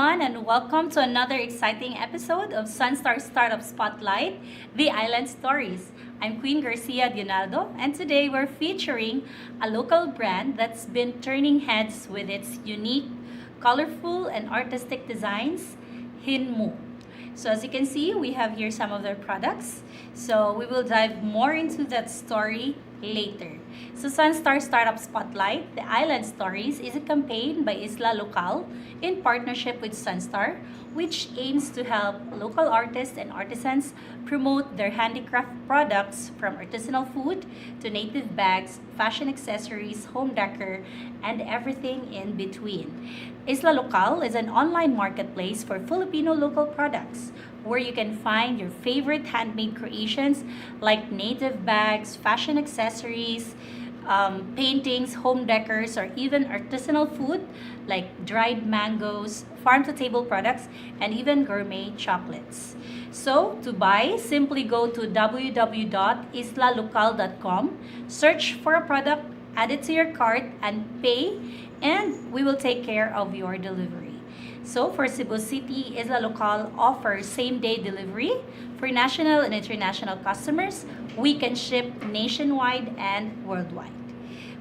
everyone, and welcome to another exciting episode of SunStar Startup Spotlight, the Island Stories. I'm Queen Garcia Dionaldo, and today we're featuring a local brand that's been turning heads with its unique, colorful, and artistic designs, H I.N.M.U. So as you can see, we have here some of their products. So we will dive more into that story later. So SunStar Startup Spotlight, the Island Stories, is a campaign by Izla Lokal in partnership with SunStar, which aims to help local artists and artisans promote their handicraft products from artisanal food to native bags, fashion accessories, home decor, and everything in between. Isla Lokal is an online marketplace for Filipino local products where you can find your favorite handmade creations like native bags, fashion accessories, paintings, home decors, or even artisanal food like dried mangoes, farm to table products, and even gourmet chocolates. So, to buy, simply go to www.islalokal.com, search for a product, add it to your cart, and pay, and we will take care of your delivery. So, for Cebu City, Izla Lokal offers same-day delivery. For national and international customers, we can ship nationwide and worldwide.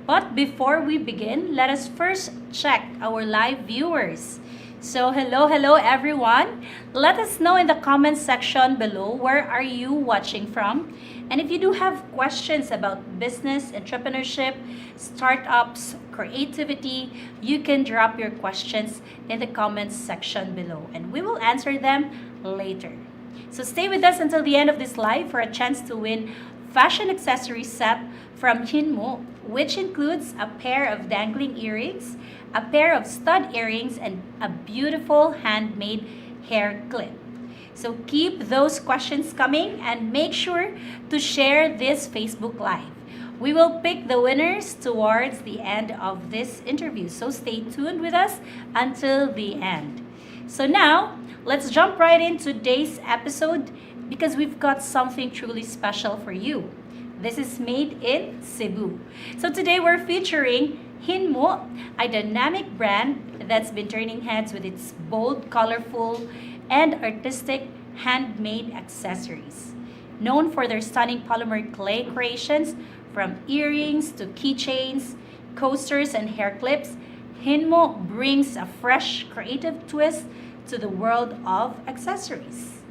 But before we begin, let us first check our live viewers. So hello everyone. Let us know in the comments section below where are you watching from. And if you do have questions about business, entrepreneurship, startups, creativity, you can drop your questions in the comments section below and we will answer them later. So stay with us until the end of this live for a chance to win fashion accessory set from H I.N.M.U, which includes a pair of dangling earrings, a pair of stud earrings, and a beautiful handmade hair clip. So keep those questions coming and make sure to share this Facebook Live. We will pick the winners towards the end of this interview, so stay tuned with us until the end. So now, let's jump right into today's episode because we've got something truly special for you. This is made in Cebu. So today we're featuring H I.N.M.U, a dynamic brand that's been turning heads with its bold, colorful, and artistic handmade accessories. Known for their stunning polymer clay creations, from earrings to keychains, coasters, and hair clips, H I.N.M.U brings a fresh, creative twist to the world of accessories.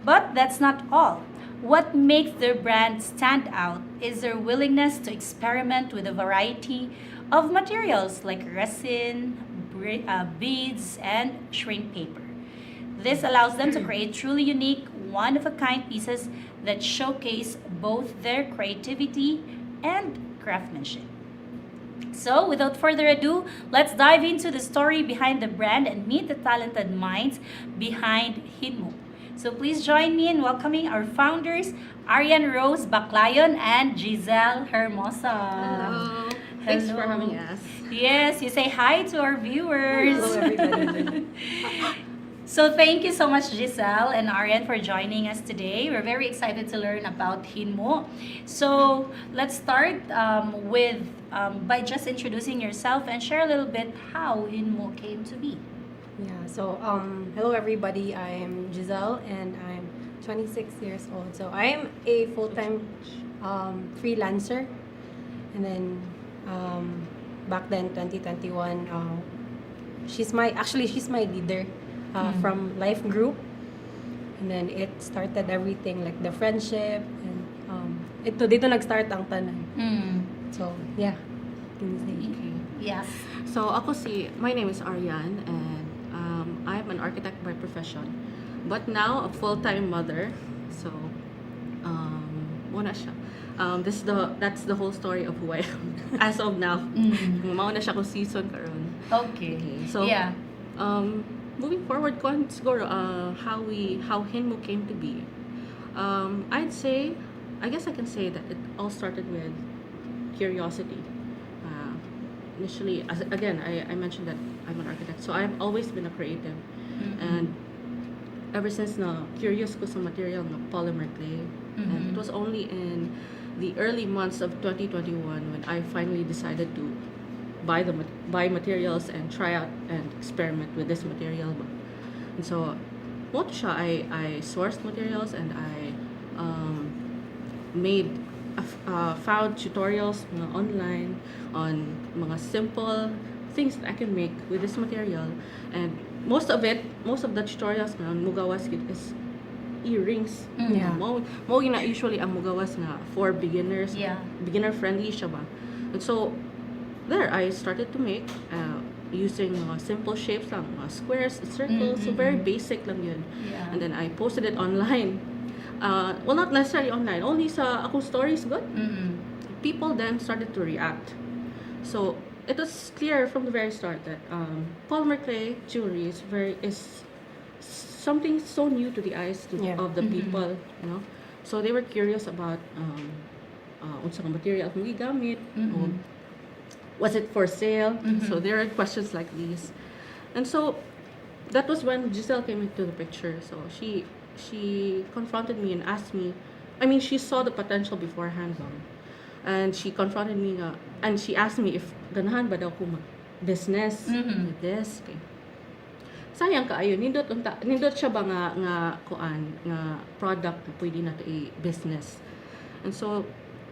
But that's not all. What makes their brand stand out is their willingness to experiment with a variety of materials like resin, beads, and shrink paper. This allows them to create truly unique, one-of-a-kind pieces that showcase both their creativity and craftsmanship. So, without further ado, let's dive into the story behind the brand and meet the talented minds behind H I.N.M.U. So please join me in welcoming our founders, Arianne Rose Baclayon and Jyzl Hermoso. Hello. Thanks for having us. Yes, you say hi to our viewers. Hello, everybody. So thank you so much, Jyzl and Arianne, for joining us today. We're very excited to learn about H I.N.M.U. So let's start by just introducing yourself and share a little bit how H I.N.M.U came to be. Yeah, so hello everybody. I'm Jyzl and I'm 26 years old. So I'm a full-time freelancer. And then back then 2021 she's my leader from Life Group. And then it started everything like the friendship and dito nag-start ang tanan. So, yeah. Can you say? Okay. Yes. So my name is Arianne and I'm an architect by profession, but now a full-time mother. So, muna siya. That's the whole story of who I am as of now. Mauna siya kung season karon. Okay. So, yeah. Moving forward, siguro how H I.N.M.U came to be. I guess I can say that it all started with curiosity. Initially, I mentioned that I'm an architect, so I've always been a creative. And ever since na curious ko sa material ng polymer clay. And it was only in the early months of 2021 when I finally decided to buy materials and try out and experiment with this material. And so, mo to siya, I sourced materials and I made found tutorials mga online on mga simple things that I can make with this material. And most of the tutorials na mugawas gid is earrings. Yeah. Mo na usually ang mugawas nga for beginners. Yeah. Beginner friendly siya ba. And so there I started to make using simple shapes lang, squares, circles, so very basic lang yun. Yeah. And then I posted it online. Well, not necessarily online, only sa akong stories good. People then started to react. So it was clear from the very start that polymer clay jewelry is something so new to the eyes of the people, you know. So they were curious about unsa nga material mo gigamit, was it for sale? So there are questions like these. And so that was when Jyzl came into the picture. So she confronted me and asked me, I mean, she saw the potential beforehand lang. And she confronted me and she asked me if ganahan ba daw ko mag-business with this. Okay. Sayang kaayo, nindot siya ba nga kuan nga product na pwede nato i-business. And so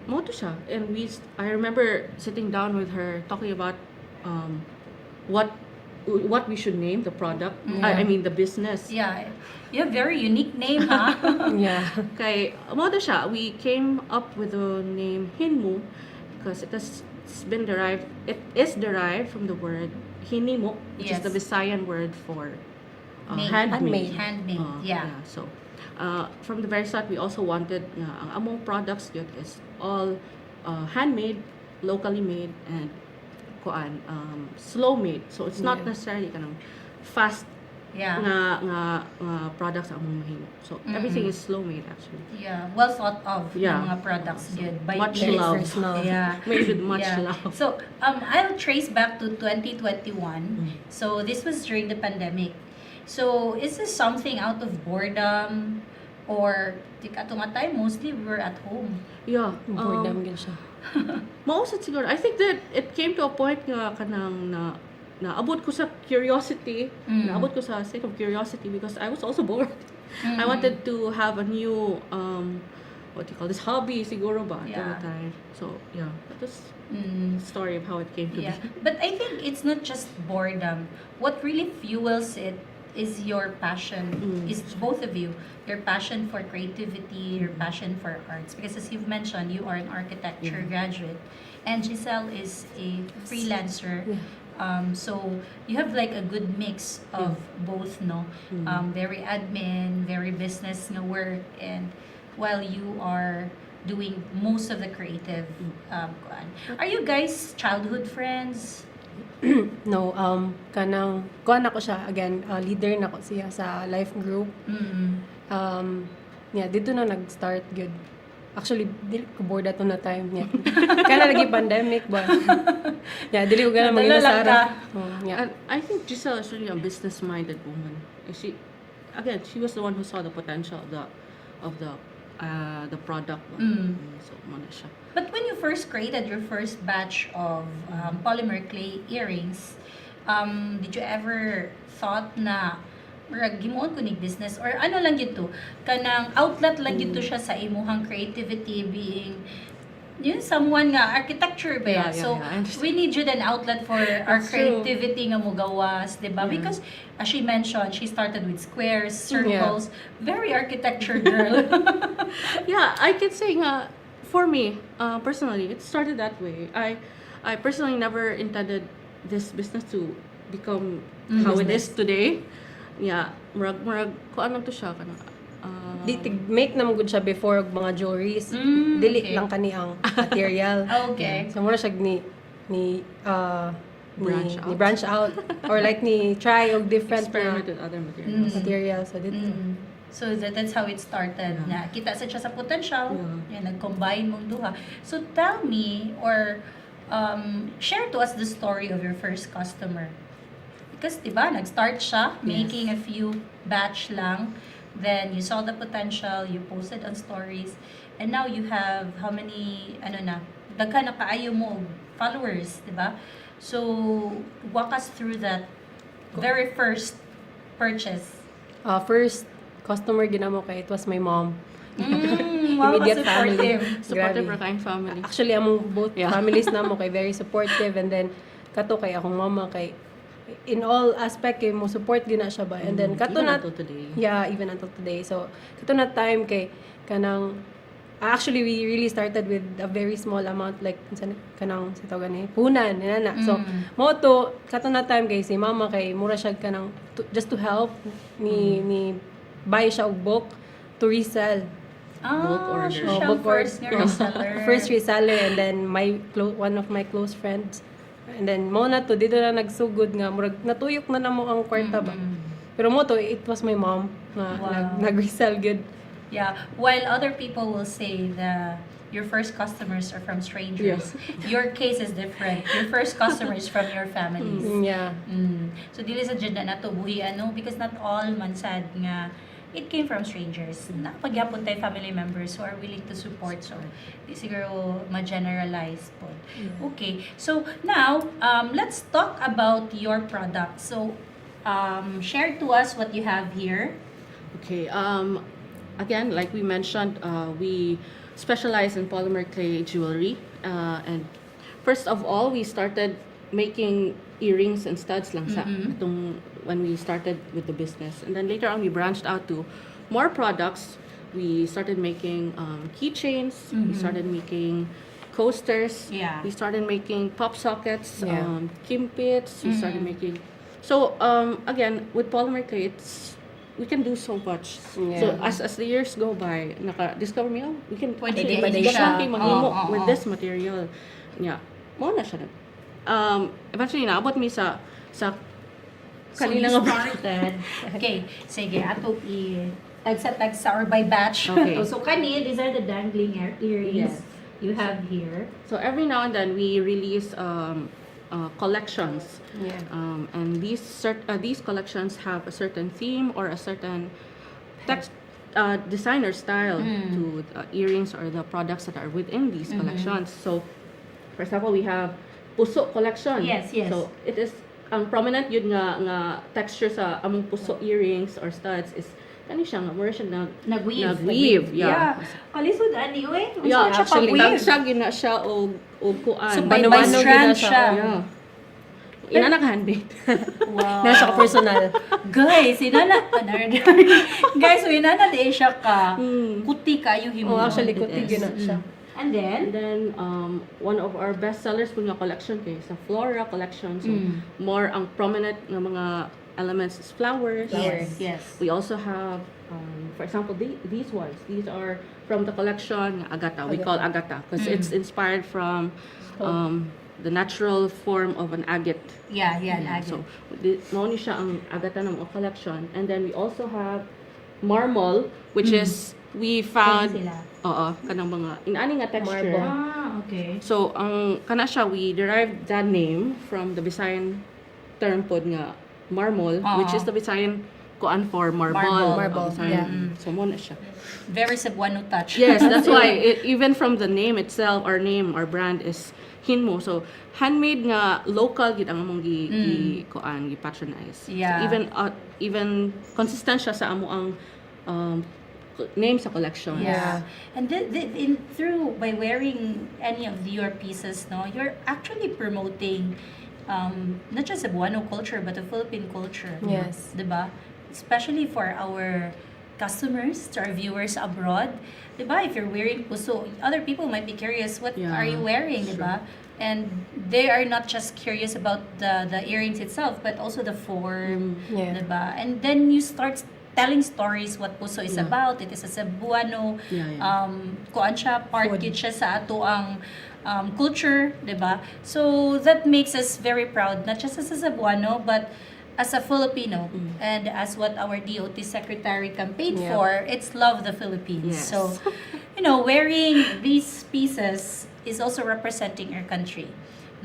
mo to siya, and I remember sitting down with her talking about what we should name the product. I mean the business. Yeah. You have very unique name, ha? Yeah. Kay mo to siya, we came up with the name H.I.N.MU because it is derived from the word H.I.N.MU, which is Yes. the Visayan word for Handmade. Yeah. So from the very start, we also wanted ang among products yun is all handmade, locally made, and slow made. So it's not necessarily kanang fast Yeah. nga products ang among mahimo. So everything is slow made actually. Yeah. Well thought of Yeah. yung mga products So, yun. By much Jyzl. love. Personal. Yeah. Made with much Yeah. love. So, I'll trace back to 2021. So, this was during the pandemic. So, is this something out of boredom? Or, atong time, mostly we were at home. Yeah. Boredom gid siya. Mausat siguro. I think that it came to a point nga kanang naabot ko sa curiosity. Naabot ko sa state of curiosity because I was also bored. I wanted to have a new what do you call this, hobby siguro ba at Yeah. the time. So yeah, that was the story of how it came to Yeah. be. But I think it's not just boredom. What really fuels it is your passion. Is both of you. Your passion for creativity, your passion for arts. Because as you've mentioned, you are an architecture graduate. And Jyzl is a freelancer. So you have like a good mix of both, no? Very admin, very business nga work, and while you are doing most of the creative kuan. Are you guys childhood friends? No, kanang kuan ako siya again, leader na ko siya sa life group. Yeah, dito na nag-start good. Actually, dili ko bored ato na time niya. Kana lagi pandemic ba. Yeah, dili ko gana Nadala lang manginasara. ka. Yeah. And I think Jyzl is really a business-minded woman. And she was the one who saw the potential of the product. So mo na siya. But when you first created your first batch of polymer clay earrings, did you ever thought na gimuon ko nig business or ano lang gito kanang outlet lang gito siya sa imuhang creativity being yun someone nga architecture ba Yeah, so I understand. we need you an outlet for our That's true. creativity nga mo gawas, diba? Because as she mentioned, she started with squares, circles, very architecture girl. Yeah, I can say nga for me personally, it started that way. I personally never intended this business to become how it is today. Yeah, murag kuan lang to siya kana. Di make na mo gud siya before og mga jewelries. Dili Okay. lang kani ang material. Okay. So mura siya ni Branch out. branch out or like ni try og different Experiment na with other materials. material. So dito. So that's how it started. Na kita sa siya sa potential, yan nag-combine mong duha. So tell me or share to us the story of your first customer. Because, diba, nag-start siya, making a few batch lang. Then, you saw the potential, you posted on stories. And now, you have how many, daghan na kaayo mo followers, diba? So, walk us through that very first purchase. first customer ginamo kay it was my mom. Wow, Immediate supportive. Supportive Grabe. ra kayong family. Actually, among both Yeah. families na mo kay very supportive, and then kato kay akong mama kay in all aspect kay mo support gina siya ba. And then kato Even na until today. yeah, even until today. So kato na time kay kanang actually we really started with a very small amount like kanang sa tawag ni punan inana. So mo to kato na time kay si mama kay mura siya kanang just to help ni buy siya og bulk to resell. Bulk order. Siya Oh, siyang bulk order. first nga reseller. First reseller, and then one of my close friends, and then mo na to dito na nagsugod nga murag natuyok na namo ang kwarta ba. Pero mo to it was my mom na Wow. nag-resell good. Yeah, while other people will say your first customers are from strangers, your case is different. Your first customer is from your families. Yeah. So dili sa jud na natubuhi ano because not all man sad nga it came from strangers. Napagyapon tayo family members who are willing to support. So, di siguro ma-generalize po. Okay. So, now, let's talk about your product. So, share to us what you have here. Okay. Again, like we mentioned, we specialize in polymer clay jewelry. And first of all, we started making earrings and studs lang sa itong when we started with the business. And then later on, we branched out to more products. We started making keychains. We started making coasters. Yeah. We started making pop sockets, Yeah. kimpits. We started making... So, again, with polymer clay, we can do so much. Yeah. So, as the years go by, naka-discover me, we can Pwede actually pa din get siya. something maghimo Oo, with oo. this material. Yeah. Mo na siya. Eventually, naabot mi sa kanina so you nga started. Okay, sige, ato tagsa-tagsa or by batch. Okay. So kani, these are the dangling earrings Yes. you have here. So every now and then we release collections, Yeah. and these collections have a certain theme or a certain text designer style to the earrings or the products that are within these collections. So, for example, we have puso collection. Yes, yes. So it is ang prominent yun nga texture sa among puso earrings or studs is kani siya nga more siya nag-weave. Yeah. Kalisod ani oy. Yeah, Unsa siya actually, pag-weave? tagsag yun na siya o kuan. So by Mano-mano strand gina siya. siya. Yeah. Inanak handmade. Wow. Nasa ka personal. Guys, guys, so inana di siya ka. Kuti kayo himo. Oh, actually It kutig is. yun na siya. And then, And then, one of our best sellers po nga collection kay sa Flora collection. So, more ang prominent nga mga elements is flowers. yes. We also have, for example, these ones. These are from the collection nga Agata. We call Agata because it's inspired from the natural form of an agate. Yeah, So, mo ni siya ang Agata ng mga collection. And then we also have marble, which is we found sila. kanang mga inani nga texture. Marble. Okay. So ang kana siya we derived that name from the Visayan term pod nga marmol, which is the Visayan kuan for marble. Marble, Visayan. yeah. So mo na siya. Very Cebuano touch. Yes, that's why even from the name itself, our brand is H.I.N.MU. So handmade nga local gid ang among kuan patronize. Yeah. So, even consistent siya sa amo ang name sa collection. Yeah. And by wearing any of your pieces, no, you're actually promoting not just Cebuano culture but the Philippine culture. Yes. Diba? Especially for our customers, to our viewers abroad. Diba? If you're wearing puso, other people might be curious, what Yeah, are you wearing, sure. diba? And they are not just curious about the earrings itself, but also the form, Yeah. diba? And then you start telling stories what puso is Yeah. about. It is a Cebuano, Yeah. kuan siya, part Food. gid siya sa ato ang culture, diba? So that makes us very proud, not just as a Cebuano, but as a Filipino. And as what our DOT secretary campaigned Yeah. for, it's love the Philippines. Yes. So, wearing these pieces is also representing our country.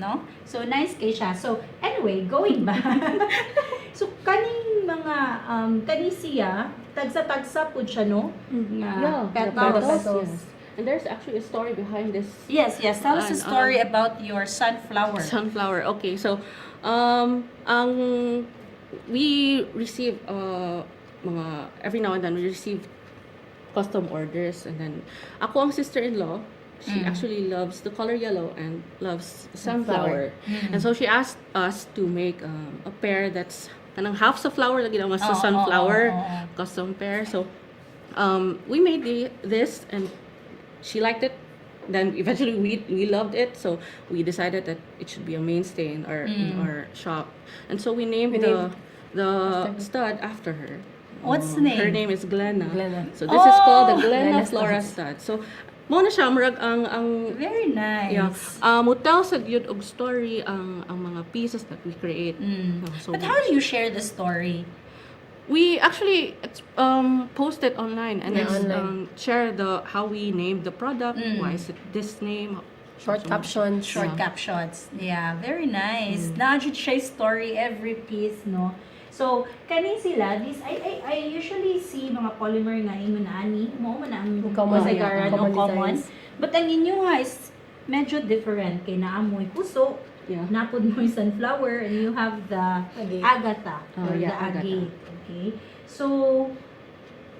No? So, nice kay siya. So, anyway, going back. So, kaning mga, kani siya, tagsa-tagsa po siya, no? Nga petals. petals. Yes. And there's actually a story behind this Yes. Tell us a story about your sunflower. sunflower. Okay, so we receive every now and then we receive custom orders, and then ako ang sister-in-law, she actually loves the color yellow and loves sunflower. And so she asked us to make a pair that's kanang half sa flower lagi naman sa sunflower custom pair. So we made this, and she liked it. Then eventually we loved it, so we decided that it should be a mainstay in our shop. And so we named the stud after her. What's the name? Her name is Glenna. Glenna. So this is called the Glenna Glenna Flora Stud. So mo na siya murag ang Very nice. yeah. Mutel sa gyud og story ang mga pieces that we create. So But how do you share the story? we actually post it online and Yeah, then online. share how we named the product, why is it this name, Short captions. Short captions. Yeah, very nice. Naajud siya story every piece, no? So, kani sila, I usually see mga polymer nga ingon na ani, mo man ang Common, masagaran, yeah, no, common common. designs. But ang inyo nga is medyo different kay naamoy puso, Yeah. napod mo yung sunflower, and you have the Agate. agata or Yeah, the agata. agate. Okay? So,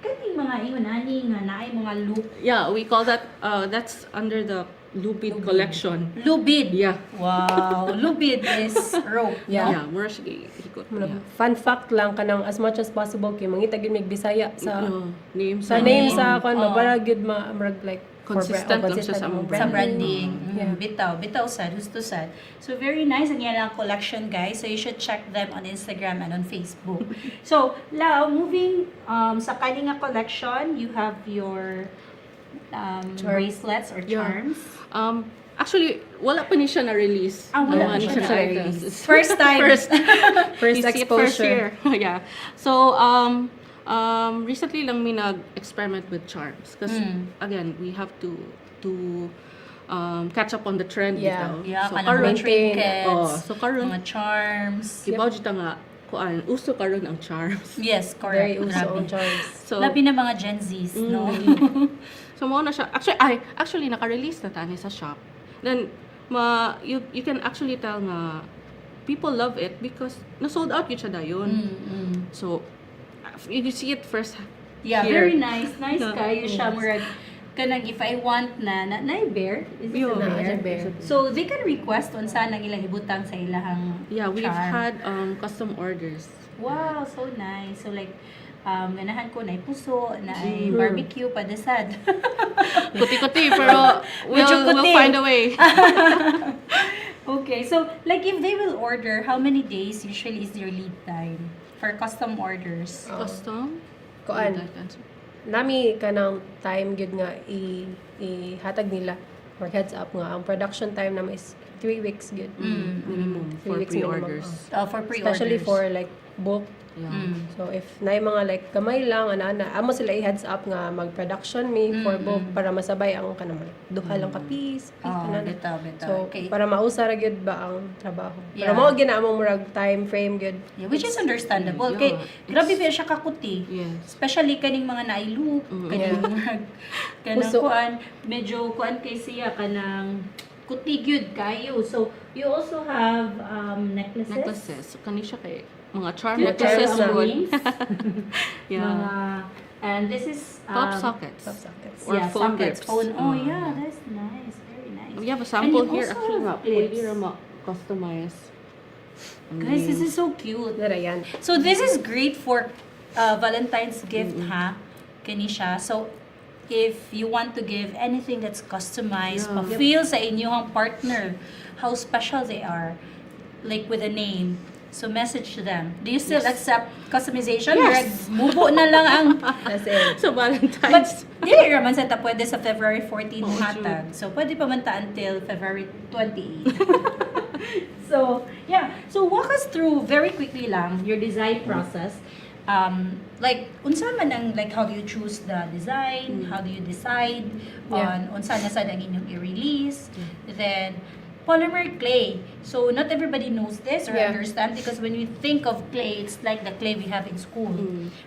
kani mga ingon ani nga naay mga loop, Yeah, we call that that's under the Lupid collection. lubid. Yeah. Wow, lubid is rope. Yeah. Yeah, mura siya hikot. Yeah. Fun fact lang kanang as much as possible kay mangita gyud mig Bisaya sa Name sa name sa kon Oh. mabara gyud murag like Consistent lang siya sa among Sa branding. branding. Yeah. Bitaw sad, gusto sad. So, very nice ang ilang collection, guys. So, you should check them on Instagram and on Facebook. So, Lau, moving sa kaninga collection, you have your bracelets or Yeah. charms. Actually, wala pa ni siya na-release. Wala pa ni siya siya na-release. na-items. First time. First First You see it first exposure. year. Yeah. So, recently lang mi nag-experiment with charms. Because, again, we have to catch up on the trend. Yeah. bitaw. Yeah, So, kanang mga karon, trinkets, so karon, mga charms. kibaw jita nga, uso karon ang charms. Yes, correct. Very uso Grabe. ang charms. So, Labi na mga Gen Zs, no? So mo na siya. Actually naka-release na tani sa shop. Then you can actually tell nga people love it because na-sold out yun siya dayon. So you see it first. Yeah, here. very nice. Nice Yeah. kayo siya. Murag, kanang if I want na bear? Is it Yo, a na, bear? bear. So, they can request on saan ang ilang ibutang sa ilahang Yeah, we've charm. had custom orders. Wow, so nice. So, like, ganahan ko na puso, na barbecue, padasad. Kuti-kuti pero Medyo we'll kuti. find a way. Okay, so, like, if they will order, how many days usually is your lead time for custom orders? Custom? Kuan. That answer. Nami kanang time gyud nga ihatag nila or heads up nga ang production time namin is 3 weeks gyud. Minimum 3 for weeks minimum, pre-orders. For pre-orders. Especially for like bulk. Yeah. So if naay mga like kamay lang ana amo sila i-heads up nga mag-production me for bulk para masabay ang kanang duha lang ka piece. bitaw. So Okay. para mausa ra gyud ba ang trabaho. Yeah. Para mao ginaamong murag time frame gyud. Yeah, which is understandable. Yeah, Kay, it's- grabe ba siya kakuti. Yes. Especially kaning mga nailoop, kaning mga kanang Uso. kuan, medyo kuan kay siya kanang kuti gyud kayo. So you also have necklaces. Necklaces. So, kani siya kay mga charm Cute necklaces charms, would. rings, Yeah. mga, and this is Pop sockets. Pop sockets. Or yeah, phone sockets, grips. phone. Oh Mm. yeah, that's nice. Very nice. We have a And sample you here also actually nga. have clips. Pwede ra ma-customize. ang Guys, this name. is so cute. Dara yan. So this is great for Valentine's gift, ha? Kanisha. So if you want to give anything that's customized, Yeah. pa-feel sa inyong partner how special they are, like with a name. So message to them. Do you still accept customization? Yes. Mubo na lang ang... That's it. So But, Valentine's. dili raman sa ta pwede sa February 14 Oo, hatag. So, pwede pa man ta until February 28. So, yeah. So, walk us through very quickly lang your design process. Like, unsa man ang, like, how do you choose the design? How do you decide on unsa na sad ang inyong i-release? Then, polymer clay. So, not everybody knows this or Yeah. understand because when we think of clay, it's like the clay we have in school.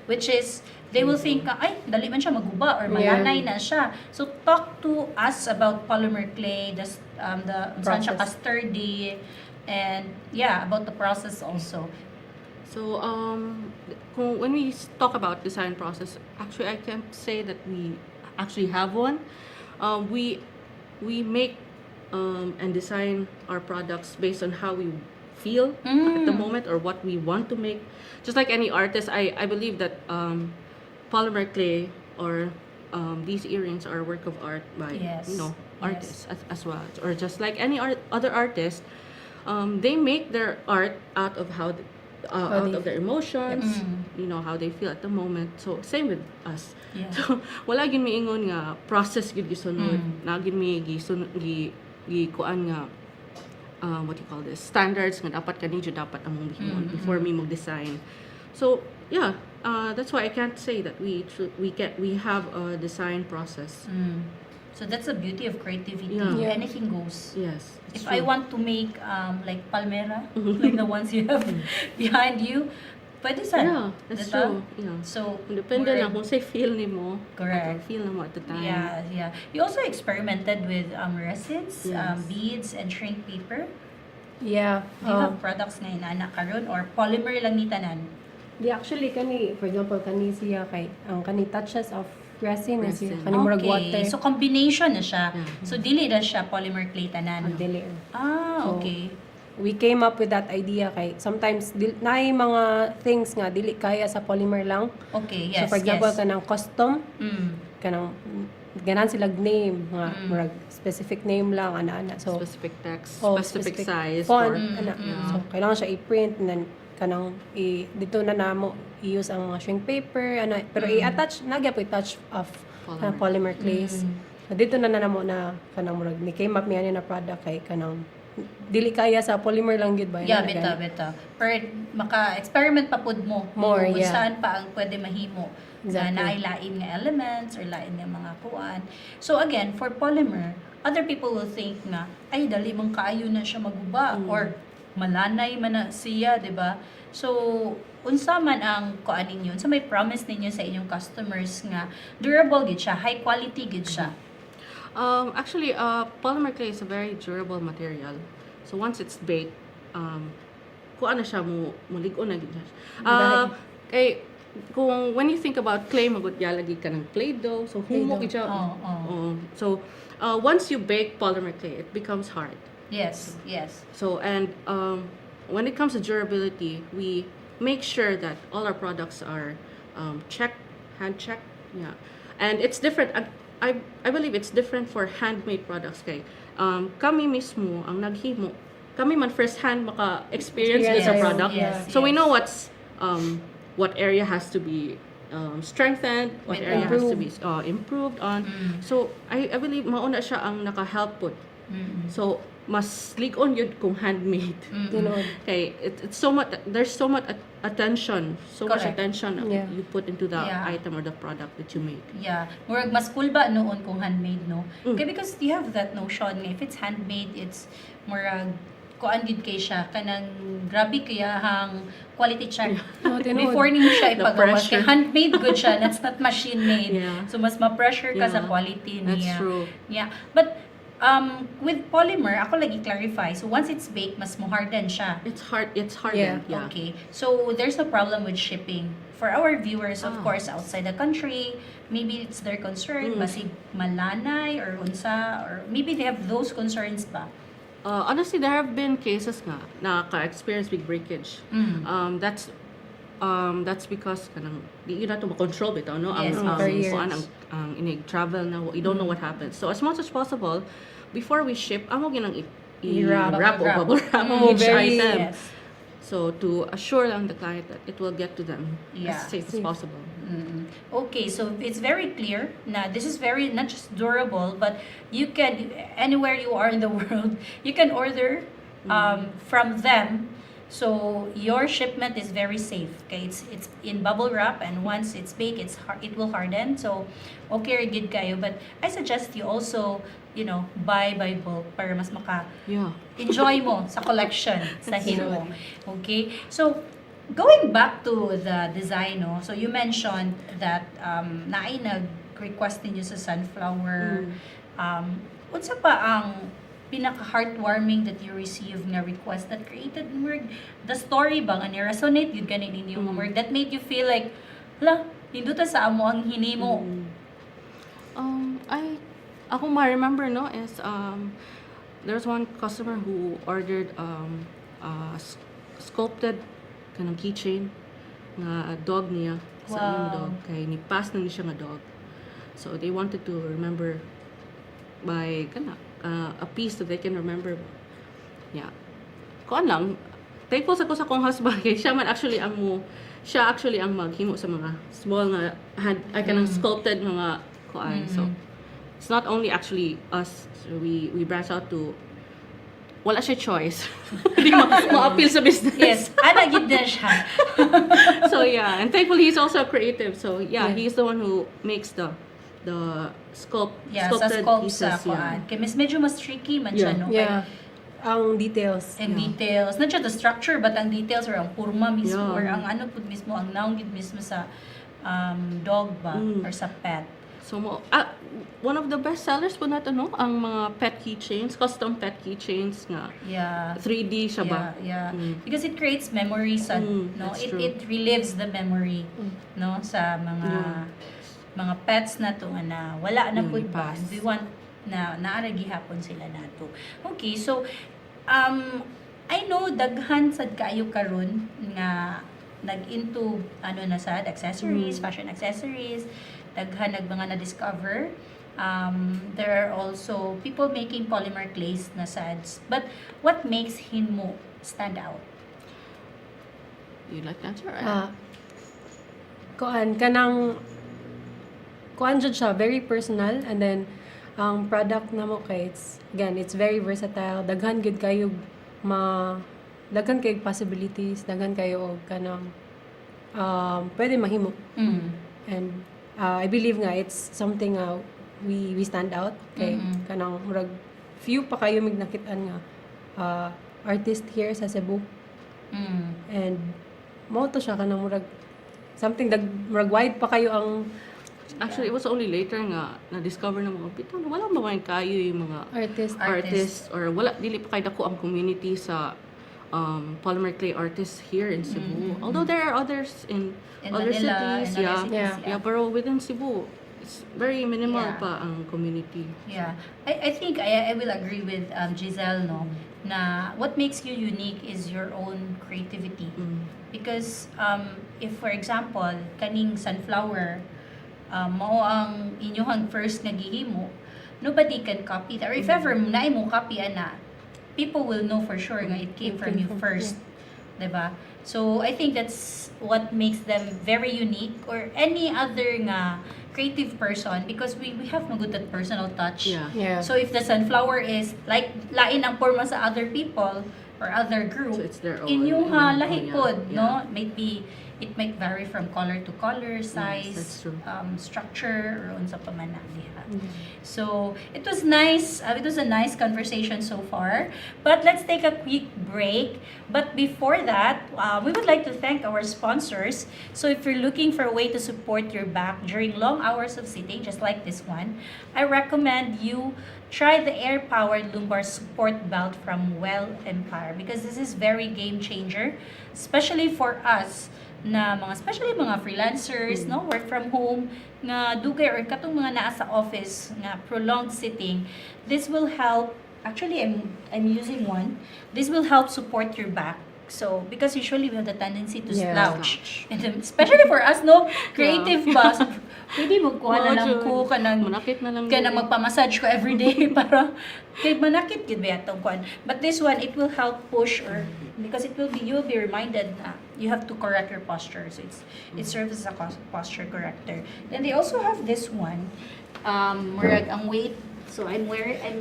Which is, they will think, ay, dali man siya maguba or malanay na siya. So, talk to us about polymer clay, the saan siya Process. ka-sturdy, and yeah, about the process also. So, when we talk about design process, actually, I can't say that we actually have one. We make and design our products based on how we feel at the moment or what we want to make. Just like any artist, I believe that polymer clay or these earrings are a work of art by Yes. artists as well. Or just like any other artist, they make their art out of out they of their emotions, Mm. how they feel at the moment. So same with us. Yeah. So wala gid mi ingon nga process gid gisunod. Mm. Na gid mi kuan nga what you call this, standards nga dapat kani jud dapat among gihimon before mi mag-design. So yeah, that's why I can't say that we have a design process. So that's the beauty of creativity. Yeah. Yeah. Anything goes. Yes. it's If I true. want to make like palmera, like the ones you have behind you, pwede sa. Yeah, that's diba? true. Yeah. So, Depende we're- lang kung say feel nimo. Correct. Feel namo at the time. Yeah, yeah. You also experimented with resins, Yes. beads, and shrink paper. Yeah. Do you have products na inana karon or polymer lang ni tanan? Di actually kani, for example, kani siya kay ang kani touches of resin na siya. Resin. Kani murag water. So combination na siya. Yeah. So dili na siya polymer clay tanan. Ang dili. So, Okay. We came up with that idea kay sometimes naay mga things nga dili kaya sa polymer lang. Okay, yes. So for example yes. kanang custom, Mm. kanang ganan sila name nga murag specific name lang ana-ana. So Specific text, oh, specific size. font, or- ana. So kailangan siya i-print and then kanang dito na namo i-use ang mga shrink paper ana pero i-attach nagya po touch of polymer clays. So, dito na namo na kanang murag ni came up niya na product kay kanang dili kaya sa polymer lang gid ba Yeah, na beta, gani. beta. Pero maka-experiment pa pud mo. More, Kung yeah. saan pa ang pwede mahimo. Exactly. Na lain nga elements or lain nga mga kuan. So again, for polymer, other people will think na, ay, dali mong kaayo na siya maguba. Or malanay man na siya, di ba? So, unsa man ang kuan ninyo, so may promise ninyo sa inyong customers nga durable gid siya, high quality gid siya. Actually, polymer clay is a very durable material. So once it's baked, kuan na siya mo ligon na gid siya. Kay kung when you think about clay magud lagi ka ng clay dough, so humok Play-doh. siya. Oo. So once you bake polymer clay, it becomes hard. Yes, yes. So and when it comes to durability, we make sure that all our products are checked, hand checked. Yeah, and it's different. I believe it's different for handmade products. Kay kami mismo ang naghimo. Kami man first hand maka-experience Yes, sa yes, product. yes, So we yes. know what area has to be strengthened, what With area has to be improved. improved on. So I believe mauna siya ang naka-help put. So mas ligon yun kung handmade. Tinuod. Okay, it's so much. There's so much attention, so much Correct. attention Yeah. you put into the Yeah. item or the product that you make. Yeah. Murag mas cool ba noon kung handmade, no? Kaya because you have that notion nga if it's handmade, it's murag kuan gid kay siya kanang grabe kaya hang quality check. Oh, tinuod. Before nimo siya The ipagawas kay pressure. handmade good siya, that's not machine made. Yeah. So mas ma-pressure ka sa Yeah. quality That's niya. true. Yeah. But with polymer, ako lagi clarify. So once it's baked, mas mo harden siya. It's hard. It's hard. Yeah. Yeah. Okay. So there's no problem with shipping. For our viewers, of Ah. course, outside the country, maybe it's their concern, basig malanay or unsa, or maybe they have those concerns ba? Honestly, there have been cases nga na ka-experience with breakage. That's because kanang di yun nato ma-control bitaw no Yes, ang for years. kuan ang inig travel na you don't know what happens. So as much as possible before we ship amo ginang I-wrap. i-wrap o bubble wrap Mm, each very- item. Yes. So to assure lang the client that it will get to them Yeah. as safe as possible. Okay, so it's very clear na this is very not just durable, but you can anywhere you are in the world, you can order from them. So your shipment is very safe. Okay, it's in bubble wrap, and once it's baked, it will harden. So okay, good kayo. But I suggest you also, buy by bulk para mas maka Yeah. enjoy mo sa collection sa Hinmo. Okay? So, going back to the design, no? So, you mentioned that naay nag-request ninyo sa sunflower. Unsa pa ang pinaka-heartwarming that you receive nga request that created murag the story ba nga ni-resonate yun ganin ninyo nga murag that made you feel like, hala, hinduta sa amo ang hinimo. Ako ma-remember, no, is, there's one customer who ordered, sculpted kanang keychain nga dog niya sa Wow. yung dog kay ni pass na ni siya nga dog, so they wanted to remember by a piece that they can remember. Yeah, kuan lang, thankful sa ko sa kong husband kay siya actually ang maghimo sa mga small nga hand ay kanang sculpted mga kuan. So it's not only actually us, so we branch out to, wala siya choice. Hindi ma-appeal sa business. Yes, gid na siya. So yeah, and thankfully he's also a creative. So yeah, he's the one who makes the Yeah, sa sculpted sculpt pieces. sa kuan. Kay medyo mas tricky man siya, no? Yeah. Ang details. And details. Not siya the structure, but ang details or ang purma mismo, Yeah. or ang ano po mismo, ang noun gid mismo sa dog ba, or sa pet. So one of the best sellers po nato, no, ang mga pet keychains, custom pet keychains nga. Yeah. 3D siya ba? Yeah. Because it creates memories, no? that's It true. it relives the memory, no, sa mga pets na to nga na wala na pud ba. past. We want na naara gihapon sila nato. Okay, so I know daghan sad kaayo karon nga nag-into na sad accessories, fashion accessories, daghan mga na-discover. There are also people making polymer clays na sads. But what makes H.I.N.MU stand out? You like that, or? Kuan jud siya, very personal, and then ang product namo kay it's very versatile, daghan gud kayo daghan kayo possibilities, daghan kayo og kanang pwede mahimo. And I believe nga it's something we stand out kay kanang murag few pa kayo mig nakit-an nga artist here sa Cebu. And mo to siya kanang murag something murag wide pa kayo ang Actually, it was only later nga na-discover na mga bitaw na wala ba kayo yung mga artists, or wala dili pa kay dako ang community sa polymer clay artists here in Cebu. Although there are others in other Manila, cities, in other cities, yeah, pero within Cebu, it's very minimal Yeah. pa ang community. Yeah. I think I will agree with Jyzl, no, na what makes you unique is your own creativity. Because if for example, kaning sunflower, mao ang inyong first nga gihimo, nobody can copy that. Or if ever naay mo copy ana, people will know for sure nga it came from you first. Diba? So I think that's what makes them very unique, or any other nga creative person, because we have no good at personal touch. Yeah. So if the sunflower is like lain ang forma sa other people or other group, So it's their own. inyong lahi Yeah, pod, yeah. no? It might vary from color to color, size, that's true. structure, or unsa pa man ang diha. So it was nice. It was a nice conversation so far. But let's take a quick break. But before that, we would like to thank our sponsors. So if you're looking for a way to support your back during long hours of sitting, just like this one, I recommend you try the air-powered lumbar support belt from Well Empire, because this is very game changer, especially for us na especially mga freelancers, no, work from home nga dugay or katong mga naa sa office nga prolonged sitting. This will help. Actually, I'm using one. This will help support your back. So, because usually we have the tendency to slouch. And then, especially for us, no, creative ba? So, pwede magkuha na lang ko manakit na lang magpamassage ko every day para kay manakit gid ba atong kuan. But this one, it will help push, or because you'll be reminded na you have to correct your posture. So it serves as a posture corrector. Then they also have this one, murag ang weight. So I'm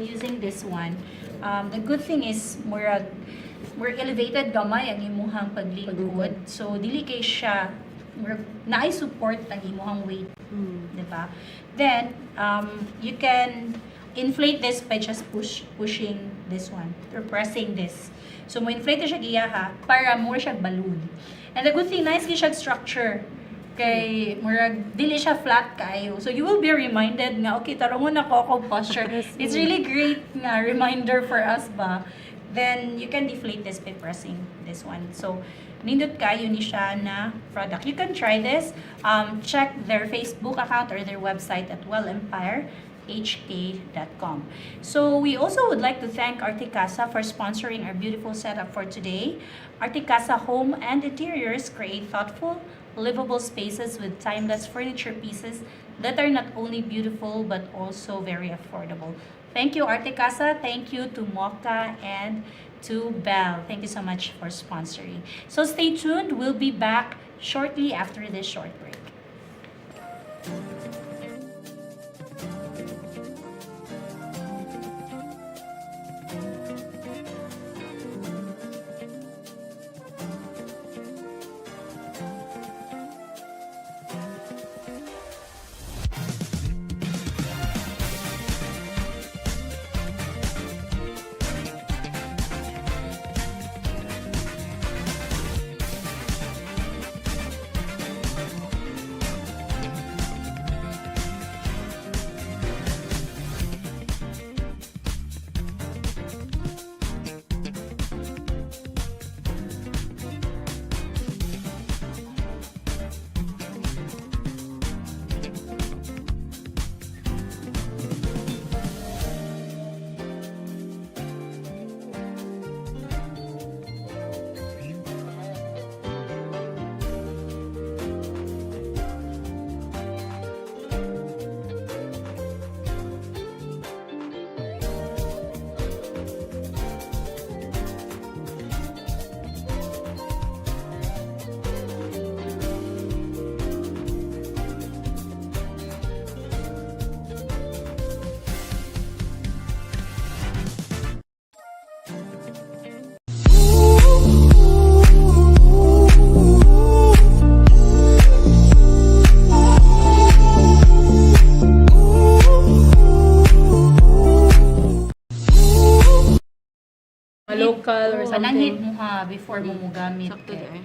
using this one. The good thing is murag elevated gamay ang imuhang paglingkod. So dili kay siya naay support ang imuhang weight, diba? Then you can inflate this by just pushing this one or pressing this. So mo inflate siya giyaha para more siya balloon. And the good thing, nice siya structure. Kay murag dili siya flat kayo. So you will be reminded nga okay tarongon ako akong posture. It's really great nga reminder for us ba. Then you can deflate this by pressing this one. So nindot kayo ni siya na product. You can try this. Check their Facebook account or their website at wellempireHK.com. So we also would like to thank Articasa for sponsoring our beautiful setup for today. Articasa Home and Interiors create thoughtful, livable spaces with timeless furniture pieces that are not only beautiful but also very affordable. Thank you, Articasa. Thank you to Mocha and to Bell. Thank you so much for sponsoring. So stay tuned. We'll be back shortly after this short break. Lokal or Pananghit something. mo ha before mo mo gamit. Sakto kay- dai.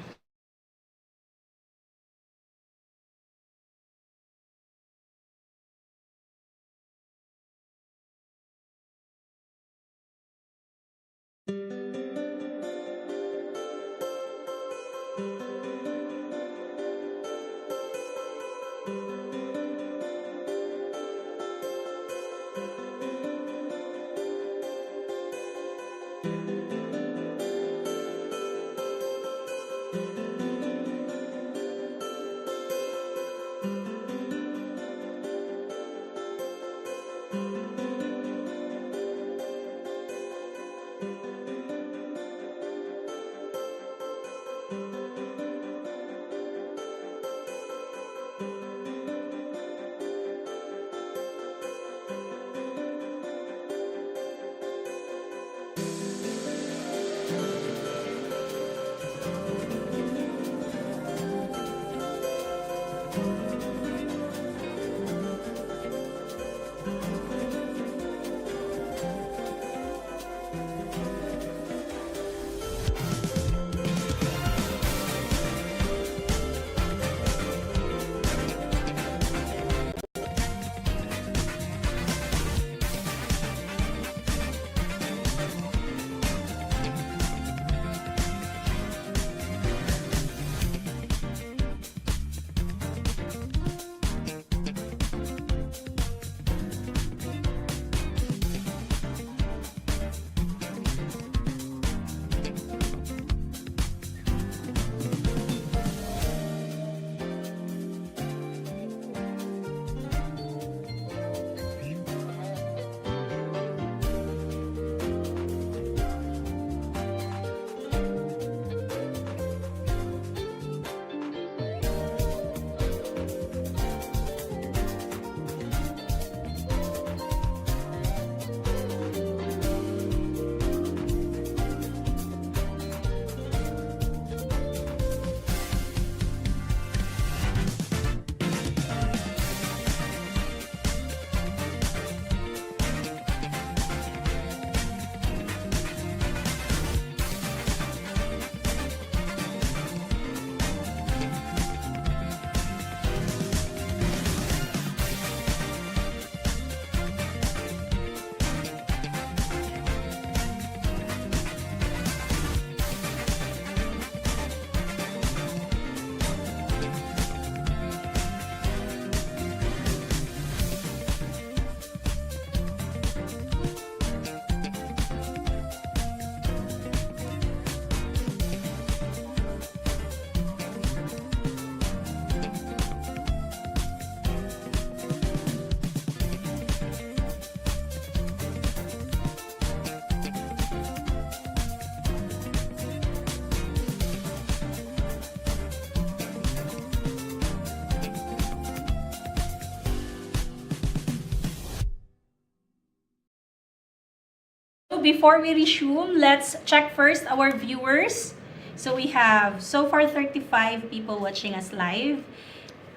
So before we resume, let's check first our viewers. So we have so far 35 people watching us live.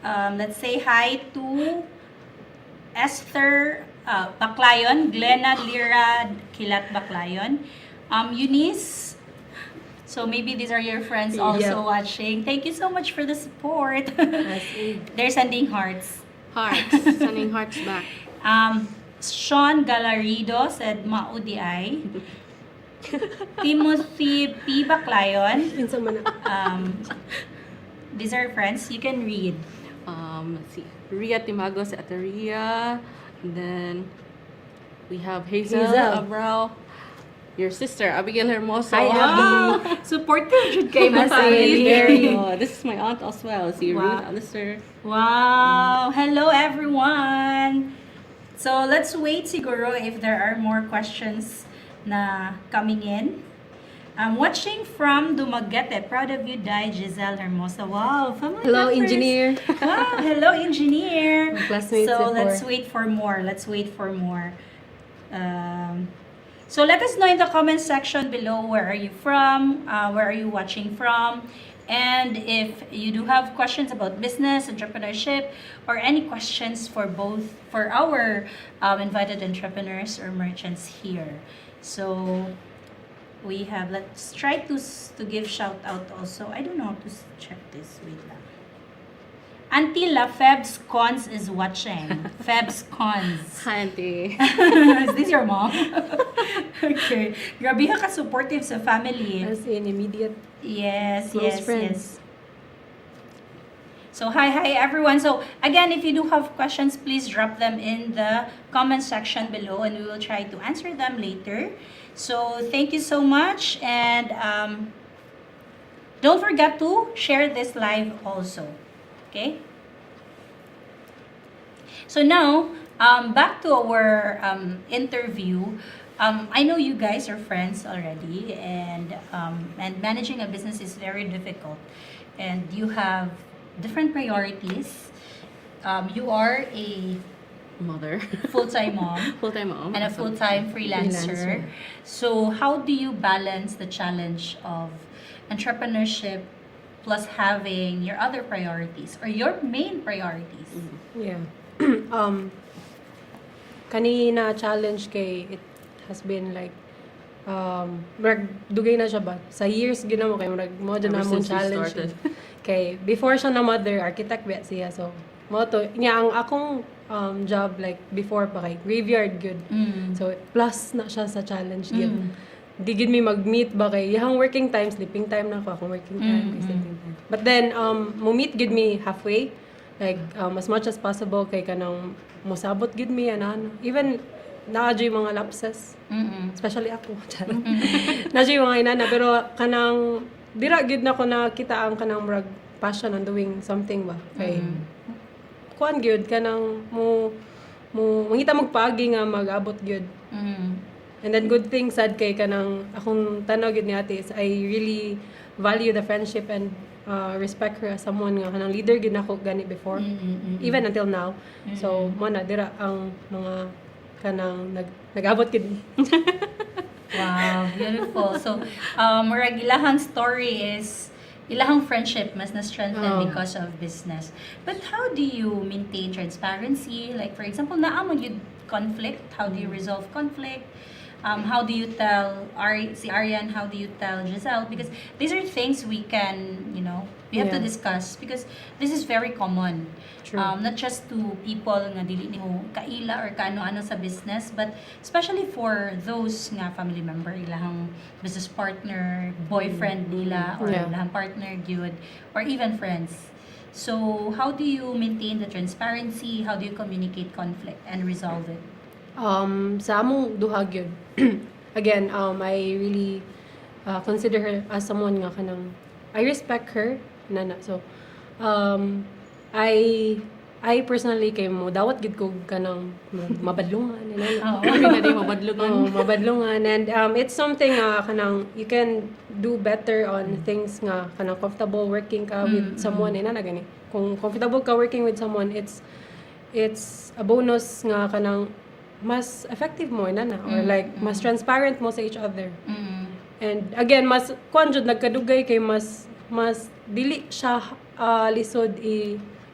Let's say hi to Esther Baclayon, Glenna Lira Kilat Baclayon, Eunice. So maybe these are your friends also Yeah. watching. Thank you so much for the support. As in, They're sending hearts. Hearts. Sending hearts back. Sean Galarido said Maudi ay. Timothy P. Baclayon. pinsa man na. These are friends. You can read. Let's see. Ria Timagos at Ria. And then we have Hazel Jyzl. Abrao. Your sister, Abigail Hermoso. Hi, Wow! Supportive should kay Mas family. very. Oh, this is my aunt as well. Si Wow. Ruth Alistair. Wow! Hello, everyone! So, let's wait siguro if there are more questions na coming in. I'm watching from Dumaguete. Proud of you, Jyzl Hermosa. Wow! Family Hello, members. engineer. Wow! Hello, engineer! My classmates So, before. let's wait for more. Let's wait for more. So let us know in the comment section below where are you from, where are you watching from, and if you do have questions about business, entrepreneurship, or any questions for our invited entrepreneurs or merchants here. So we have, let's try to give shout out also. I don't know how to check this. Wait lang. Auntie La Feb's Cons is watching. Feb's Cons. Hi, Auntie. Is this your mom? Okay. Grabe ka supportive sa family. As in, immediate Yes, close yes, friends. yes. So, hi everyone. So, again, if you do have questions, please drop them in the comment section below and we will try to answer them later. So, thank you so much and don't forget to share this live also. Okay? So now, back to our interview. I know you guys are friends already, and managing a business is very difficult, and you have different priorities. You are a Mother. full-time mom Full-time mom. and a full-time freelancer. Freelancer. So how do you balance the challenge of entrepreneurship plus having your other priorities or your main priorities? Yeah. Kanina challenge kay it has been like murag dugay na siya ba sa years ginamo kay murag mo dyan Ever na mong since we challenge started. kay before siya na mother architect ba siya so mo to niya ang akong job like before pa kay graveyard good so plus na siya sa challenge gyud di gid mi mag-meet ba kay yang working time sleeping time na ako akong working time sleeping time but then mo meet gid mi halfway like as much as possible kay kanang mosabot gid mi ana even naadyo yung mga lapses especially ako naadyo yung mga inana pero kanang dira gid na ko nakita ang kanang murag passion on doing something ba kay kuan gyud kanang mo mangita magpaagi nga mag-abot gyud and then good thing sad kay kanang akong tanaw gyud ni ate is I really value the friendship and respect her as someone nga kanang leader gyud nako gani before even until now so mo na dira ang mga kanang nag-abot gyud Wow, beautiful. So, murag ilahang story is ilahang friendship mas na-strengthen Oh. because of business. But how do you maintain transparency? Like, for example, naamon yung conflict. How do you resolve conflict? How do you tell si Arianne, how do you tell Jyzl? Because these are things we can, we have to Yeah. discuss because this is very common. True. Not just to people nga dili nimo kaila or kaano-ano sa business, but especially for those nga family member, ilahang business partner, boyfriend nila, or Yeah. ilahang partner gyud, or even friends. So, how do you maintain the transparency? How do you communicate conflict and resolve it? Sa among duha gyud. Again, I really consider her as someone nga kanang I respect her nana. So, I personally kay mo dawat gid ko kanang mabadlungan nana. Oo. Grabe na di mabadlugan. Oh, mabadlungan and it's something kanang you can do better on things nga kanang comfortable working ka with someone ina na gani. Kung comfortable ka working with someone, it's a bonus nga kanang mas effective mo na or like mas transparent mo sa each other. And again, mas kuan jud nagkadugay kay mas dili siya lisod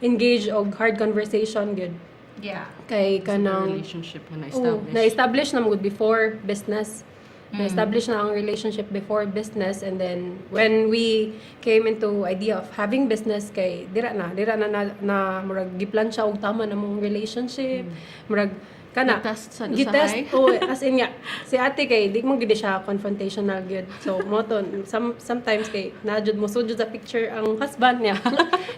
engage og hard conversation gud. Yeah. Kay Kasi the kanang relationship na na-establish. na-establish na mo before business. Na-establish na ang relationship before business, and then when we came into idea of having business kay dira na murag giplan siya og tama na mong relationship. Murag kana Gitest sa gitest usahay. as in nga si ate kay di mo gid siya confrontational gyud. So mo to sometimes kay najud mo sud sa picture ang husband niya.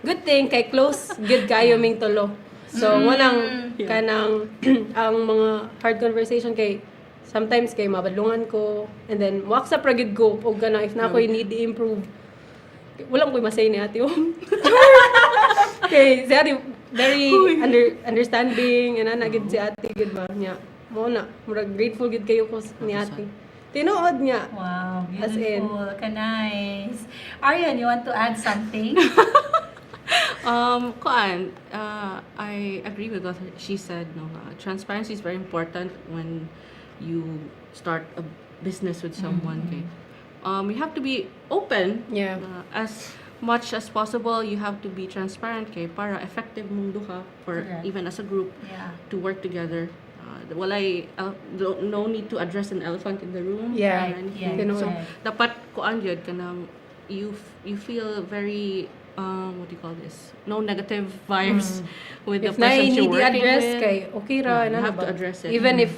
Good thing kay close good kayo ming tulo. So wanang kanang ang mga hard conversation kay sometimes kay mabadlungan ko, and then waksa pragid ko og kana if na ako'y need i-improve. Wala ko'y masay ni ate. Okay, si ate very understanding, and gid si ate gid ba niya. Mo na, murag grateful gid kayo ko ni ate. Tinuod niya. Wow, As in. beautiful. Nice. Arianne, you want to add something? I agree with what she said. No, transparency is very important when you start a business with someone. Okay, you have to be open. Yeah. As much as possible, you have to be transparent. Okay, para effective mong duha, or Correct. even as a group, Yeah. to work together. No need to address an elephant in the room. Yeah. or anything. Yeah. So Right. dapat kuan yun kanang you feel very what do you call this? No negative vibes with the If na person you're need working i-address with. kay okay ra Yeah, you na have to ba? address it. Even if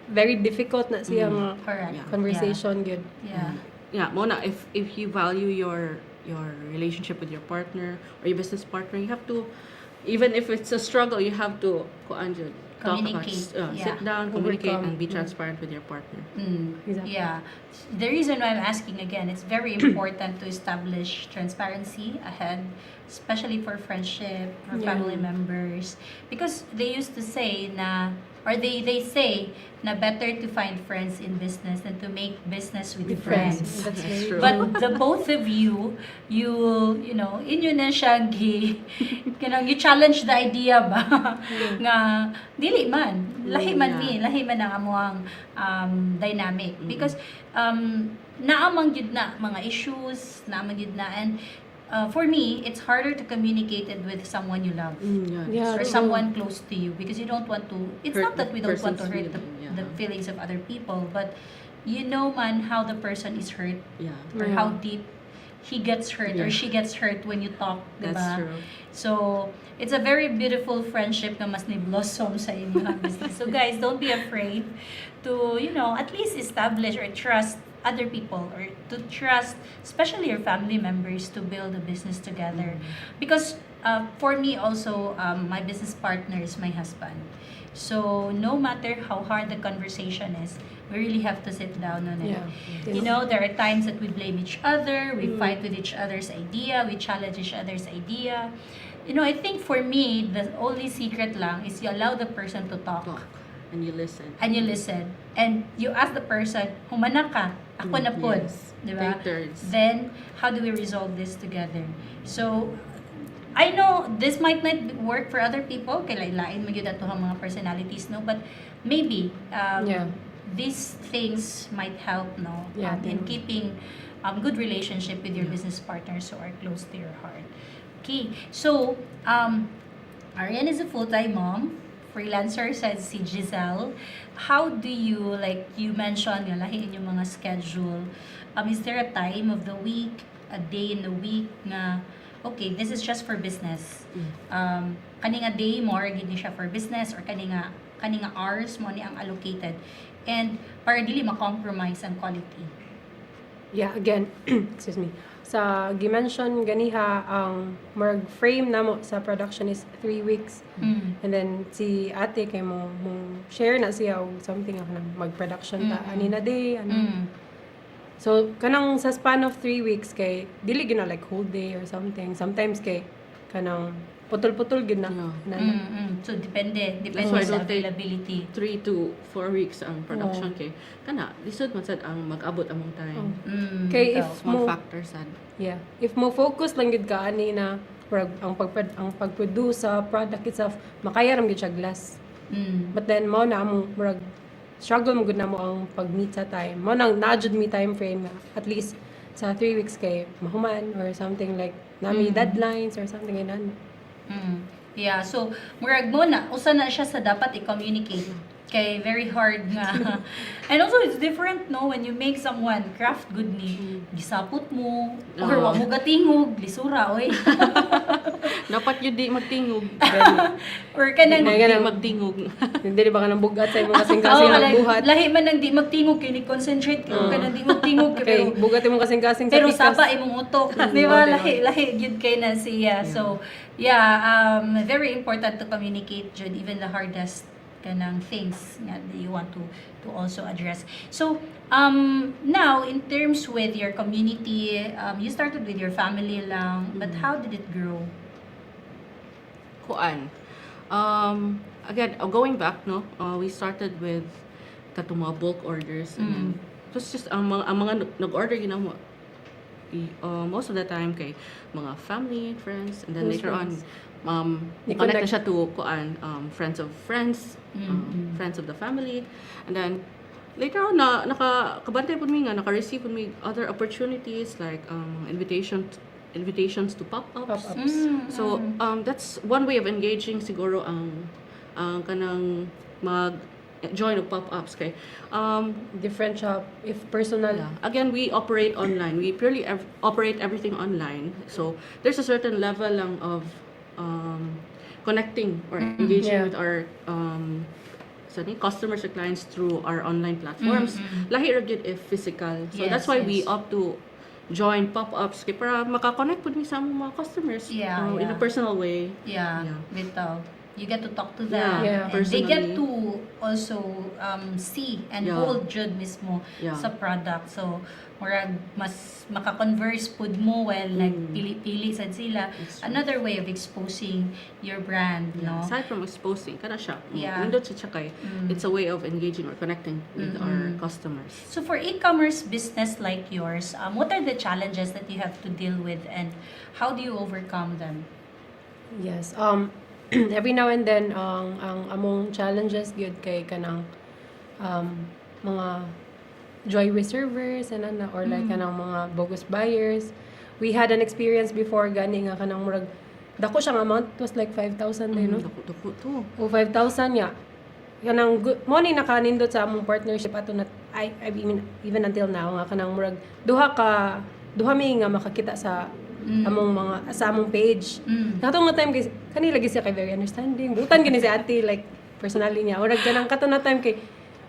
very difficult na siya nga Correct. Yeah. conversation gyud. Yeah. Yeah, Mona, if you value your relationship with your partner or your business partner, you have to, even if it's a struggle, you have to Communicate, yeah. sit down, communicate, Overcome. and be transparent with your partner. Exactly. Yeah. The reason why I'm asking again, it's very important to establish transparency ahead, especially for friendship, for Yeah. family members. Because they used to say na, or they say na better to find friends in business than to make business with With friends. friends. That's That's very true. But the both of you know, inyo na siya kanang you challenge the idea ba nga dili man lahi man Yeah. lahi man ang amuang dynamic because naamang gyud na mga issues, naamang gyud na, and for me it's harder to communicate it with someone you love Yeah. or true. someone close to you because you don't want to, it's Hurt not that we don't want to the hurt person's feeling, the yeah. feelings of other people, but you know man how the person is hurt Yeah, or Yeah. how deep he gets hurt or Yeah. she gets hurt when you talk, that's diba? true. So, it's a very beautiful friendship na mas ni-blossom sa inyong business. So guys, don't be afraid to, you know, at least establish or trust other people, or to trust especially your family members to build a business together. Because for me also, my business partner is my husband. So, no matter how hard the conversation is, we really have to sit down on it. Yeah. You know, there are times that we blame each other, we fight with each other's idea, we challenge each other's idea. You know, I think for me, the only secret lang is you allow the person to talk. Talk and you listen. And you listen. And you ask the person, humana ka, ako na pod. Yes. Diba? Take turns. Then, how do we resolve this together? So, I know this might not work for other people, kay lain mo yun ato ang mga personalities, no? But maybe, Yeah. these things might help, no? Yeah, In they- keeping good relationship with your business partners who are close to your heart. Okay, so, Arianne is a full-time mom, freelancer sa si Jyzl. How do you, like you mentioned, yung lahiin yung mga schedule. Is there a time of the week, a day in the week na, okay, this is just for business. Kaninga day more gini siya for business, or kaninga hours mo ni ang allocated. And para dili ma-compromise ang quality. Yeah, again, excuse me. Sa gimension ganiha ang marg frame namo sa production is 3 weeks. And then si ate kay mo share na siya og something ako nang mag-production ta ani na day ano. So kanang sa span of 3 weeks kay dili gyud na like whole day or something. Sometimes kay kanang putol-putol gyud na. Yeah. So depende That's why I sa don't take availability. 3 to 4 weeks ang production kay kana lisod man sad ang mag-abot among time. Kay ikaw. if Small mo factor sad. yeah, if mo focus lang gid ka ani na ang pag-produce sa product itself, makaya ra gyud siya glass. But then mo na mo murag struggle mo gud na mo ang pag-meet sa time. Mo nang na-jud me time frame nga at least sa 3 weeks kay mahuman or something like nami deadlines or something ganun. Yeah, so murag mo na usa na siya sa dapat i-communicate kay very hard nga. And also it's different no when you make someone craft good ni gisapot mo or wa mo gatingog lisura oy. Dapat yun di magtingog. Or kanang Di magtingog. Hindi ba ka nang bugat sa imong kasing-kasing like, buhat. lahi man nang di magtingog kay ni concentrate kay kanang di magtingog kay Okay, pero bugat imong kasing-kasing sa pero pikas. sapa imong utok, di ba? Lahi gyud kay na siya. So, yeah, very important to communicate jud even the hardest kanang things nga that you want to also address. So, now in terms with your community, you started with your family lang, but how did it grow? Kuan. Again, going back, no, we started with katong mga bulk orders. And then, it was just, ang mga nag-order, most of the time kay mga family, friends, and then Close later friends. on, connect na siya to kuan, friends of friends, friends of the family, and then later on nakabantay pud mi nga naka-receive pud mi other opportunities like invitations to pop-ups. So that's one way of engaging siguro ang kanang mag-join of pop-ups kay Different shop if personal. yeah. Again, we operate online. We purely operate everything online. So there's a certain level lang of connecting or engaging with our customers or clients through our online platforms. Lahi ra gyud if physical. So Yes, that's why we yes. opt to join pop-ups kay para makakonect pud mi sa among mga customers Yeah, in a yeah. personal way. Yeah, Yeah. bitaw. You get to talk to them. Yeah, and they get personally. to also see and Yeah. hold jud mismo Yeah. sa product. So, murag mas maka-converse pud mo while nagpili-pili sad sila. That's true. Another way of exposing your brand, no? Aside from exposing, kana siya. Yeah. Nindot siya kay it's a way of engaging or connecting with our customers. So for e-commerce business like yours, what are the challenges that you have to deal with and how do you overcome them? Yes. Every now and then ang among challenges gyud kay kanang mga joy servers and ana or like kanang mga bogus buyers. We had an experience before gani nga kanang murag dako siyang amount, it was like 5,000 din, no? Dako to. O 5,000 ya. Kanang mo ni nakanindot sa among partnership ato na I mean even until now nga kanang murag duha mi nga makakita sa among mga sa among page. Katong nga time kay kanila lagi siya kay very understanding. Butan gini si ate like personally niya. Orag kanang katong na time kay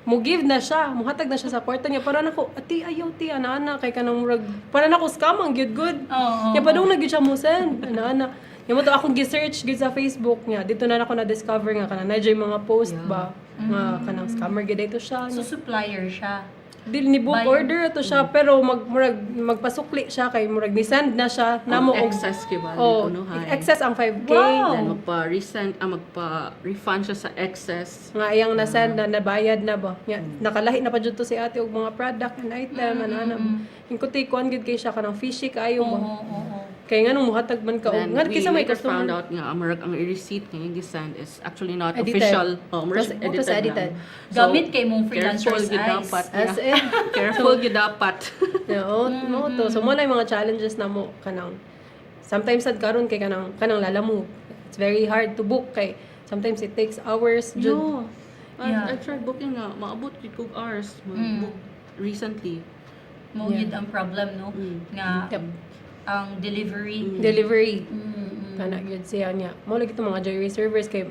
mo give na siya, muhatag na siya sa kwarta niya para nako ati ayaw ti ana kay kanang murag para nako scam ang good. Oo. Kaya padung nag siya mo send ana. Yung mo to akong gi-search gid sa Facebook niya. Dito na ako na-discover nga kanang na mga post ba nga kanang scammer gid ito siya. So supplier siya. Dili ni book Buyer. order ato siya pero magpasukli siya kay murag ni send na siya namo og excess kiba oh, unuhay. excess ang 5K Wow. then magpa-refund siya sa excess. nga iyang na send na nabayad na ba nya nakalahi na pa jud to si ate og mga product and item ana hingkuti kuan gid kay siya kanang fishy kaayo ba Oo. kay nganong muhatag man ka og Then nga we kisa may later found customer out nga ang receipt nga yung gisend is actually not Edited. official. It was edited. Gamit kay mong careful freelancer's gid eyes. dapat. as Yeah. in Careful gid dapat. Oo, mo to. So mo na yung mga challenges na mo kanang sometimes sad karon kay kanang lalamu. It's very hard to book kay sometimes it takes hours jud. No. Yeah. I tried booking nga maabot gid kog hours mag-book recently. Mo Yeah. yun ang problem, no? Nga Yep. ang delivery. Delivery. Mm. Kana gyud siya niya. Mo lagi itong mga jewelry servers kay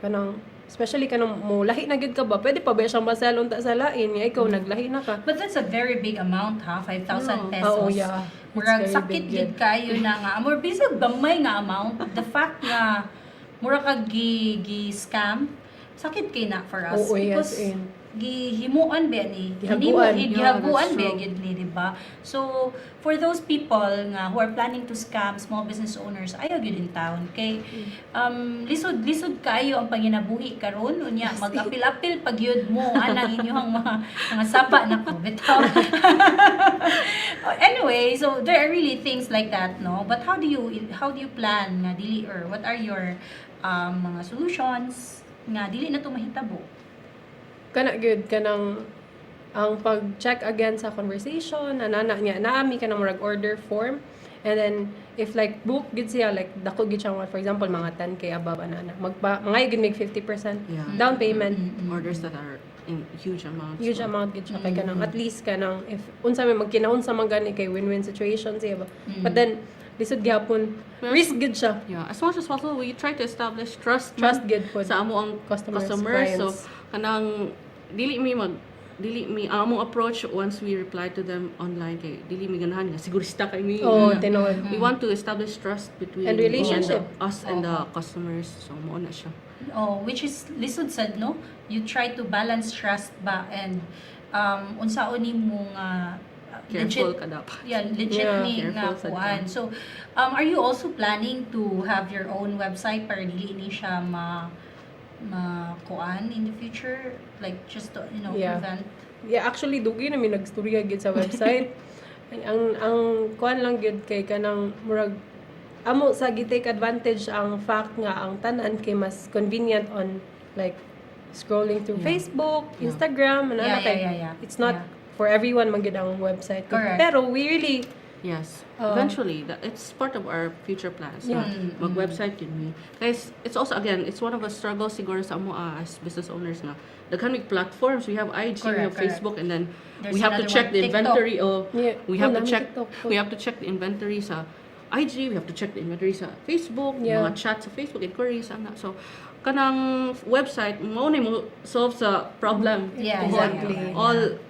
kanang especially kanang mo lahi na gyud ka ba? Pwede pa ba siyang basel unta sa lain nga ikaw naglahi na ka. But that's a very big amount, ha? 5,000 Yeah. pesos. Oo, yeah. It's Murag very sakit big gid yun. kayo na nga. Amor bisag gamay nga amount. The fact nga mura ka gi-scam, sakit kay na for us. Oo, yes, Because in. gihimuan ba ni? Gihaguan. Hindi mo Yeah, gihaguan that's ba true. gid ni, di ba? So, for those people nga who are planning to scam small business owners, ayaw gyud in town kay lisod kayo ang panginabuhi karon unya mag-apil-apil pag yun mo anang inyong mga sapa na ko bitaw. Anyway, so there are really things like that, no? But how do you plan nga dili or what are your mga solutions nga dili na to mahitabo. Kana good kanang ang pag-check again sa conversation anana niya naami ka murag order form, and then if like book gid siya like dako gid siya for example mga 10k above anana mga gid make 50% Yeah. down payment. Orders that are in huge amounts. Huge amount gid siya kay kanang at least kanang if unsa may magkinaunsa man gani kay win-win situation siya ba. But then lisod gyapon risk gid siya. Yeah, as much as possible we try to establish trust Gid po sa amo ang customers, customers. So clients. kanang dili mi among approach once we reply to them online kay dili mi ganahan nga sigurista kay mi. Oh, Nga. tinuod. We want to establish trust between And relationship. us and the customers. So mo na siya. Oh, which is lisod sad no? You try to balance trust ba and unsaon nimo nga Careful ka dapat. Yeah, legit Yeah, ni nga careful sad kuan. ka. So, are you also planning to have your own website para dili ni siya kuan in the future, like just to, Yeah. prevent? Yeah, actually dugi na mi nagstorya gid sa website. ang kuan lang gid kay kanang murag amo sa gi-take advantage ang fact nga ang tanan kay mas convenient on like scrolling through Yeah. Facebook, Yeah. Instagram, Yeah, kay yeah. it's not Yeah. for everyone man gid ang website. Correct. Pero we really Yes. Oh. Eventually, it's part of our future plans. Yeah. Mag-website yun mi. Guys, it's also, again, it's one of the struggles siguro sa amo as business owners na daghan mig platforms. We have IG, we have Correct. Facebook, and then There's we have to another check one, the TikTok. inventory of, Yeah. we have to namin check, TikTok po. we have to check the inventory sa IG, we have to check the inventory sa Facebook, Yeah. mga chat sa Facebook, inquiries, ana. So, kanang website, mo na mo solve sa problem. Yeah, Exactly. yeah.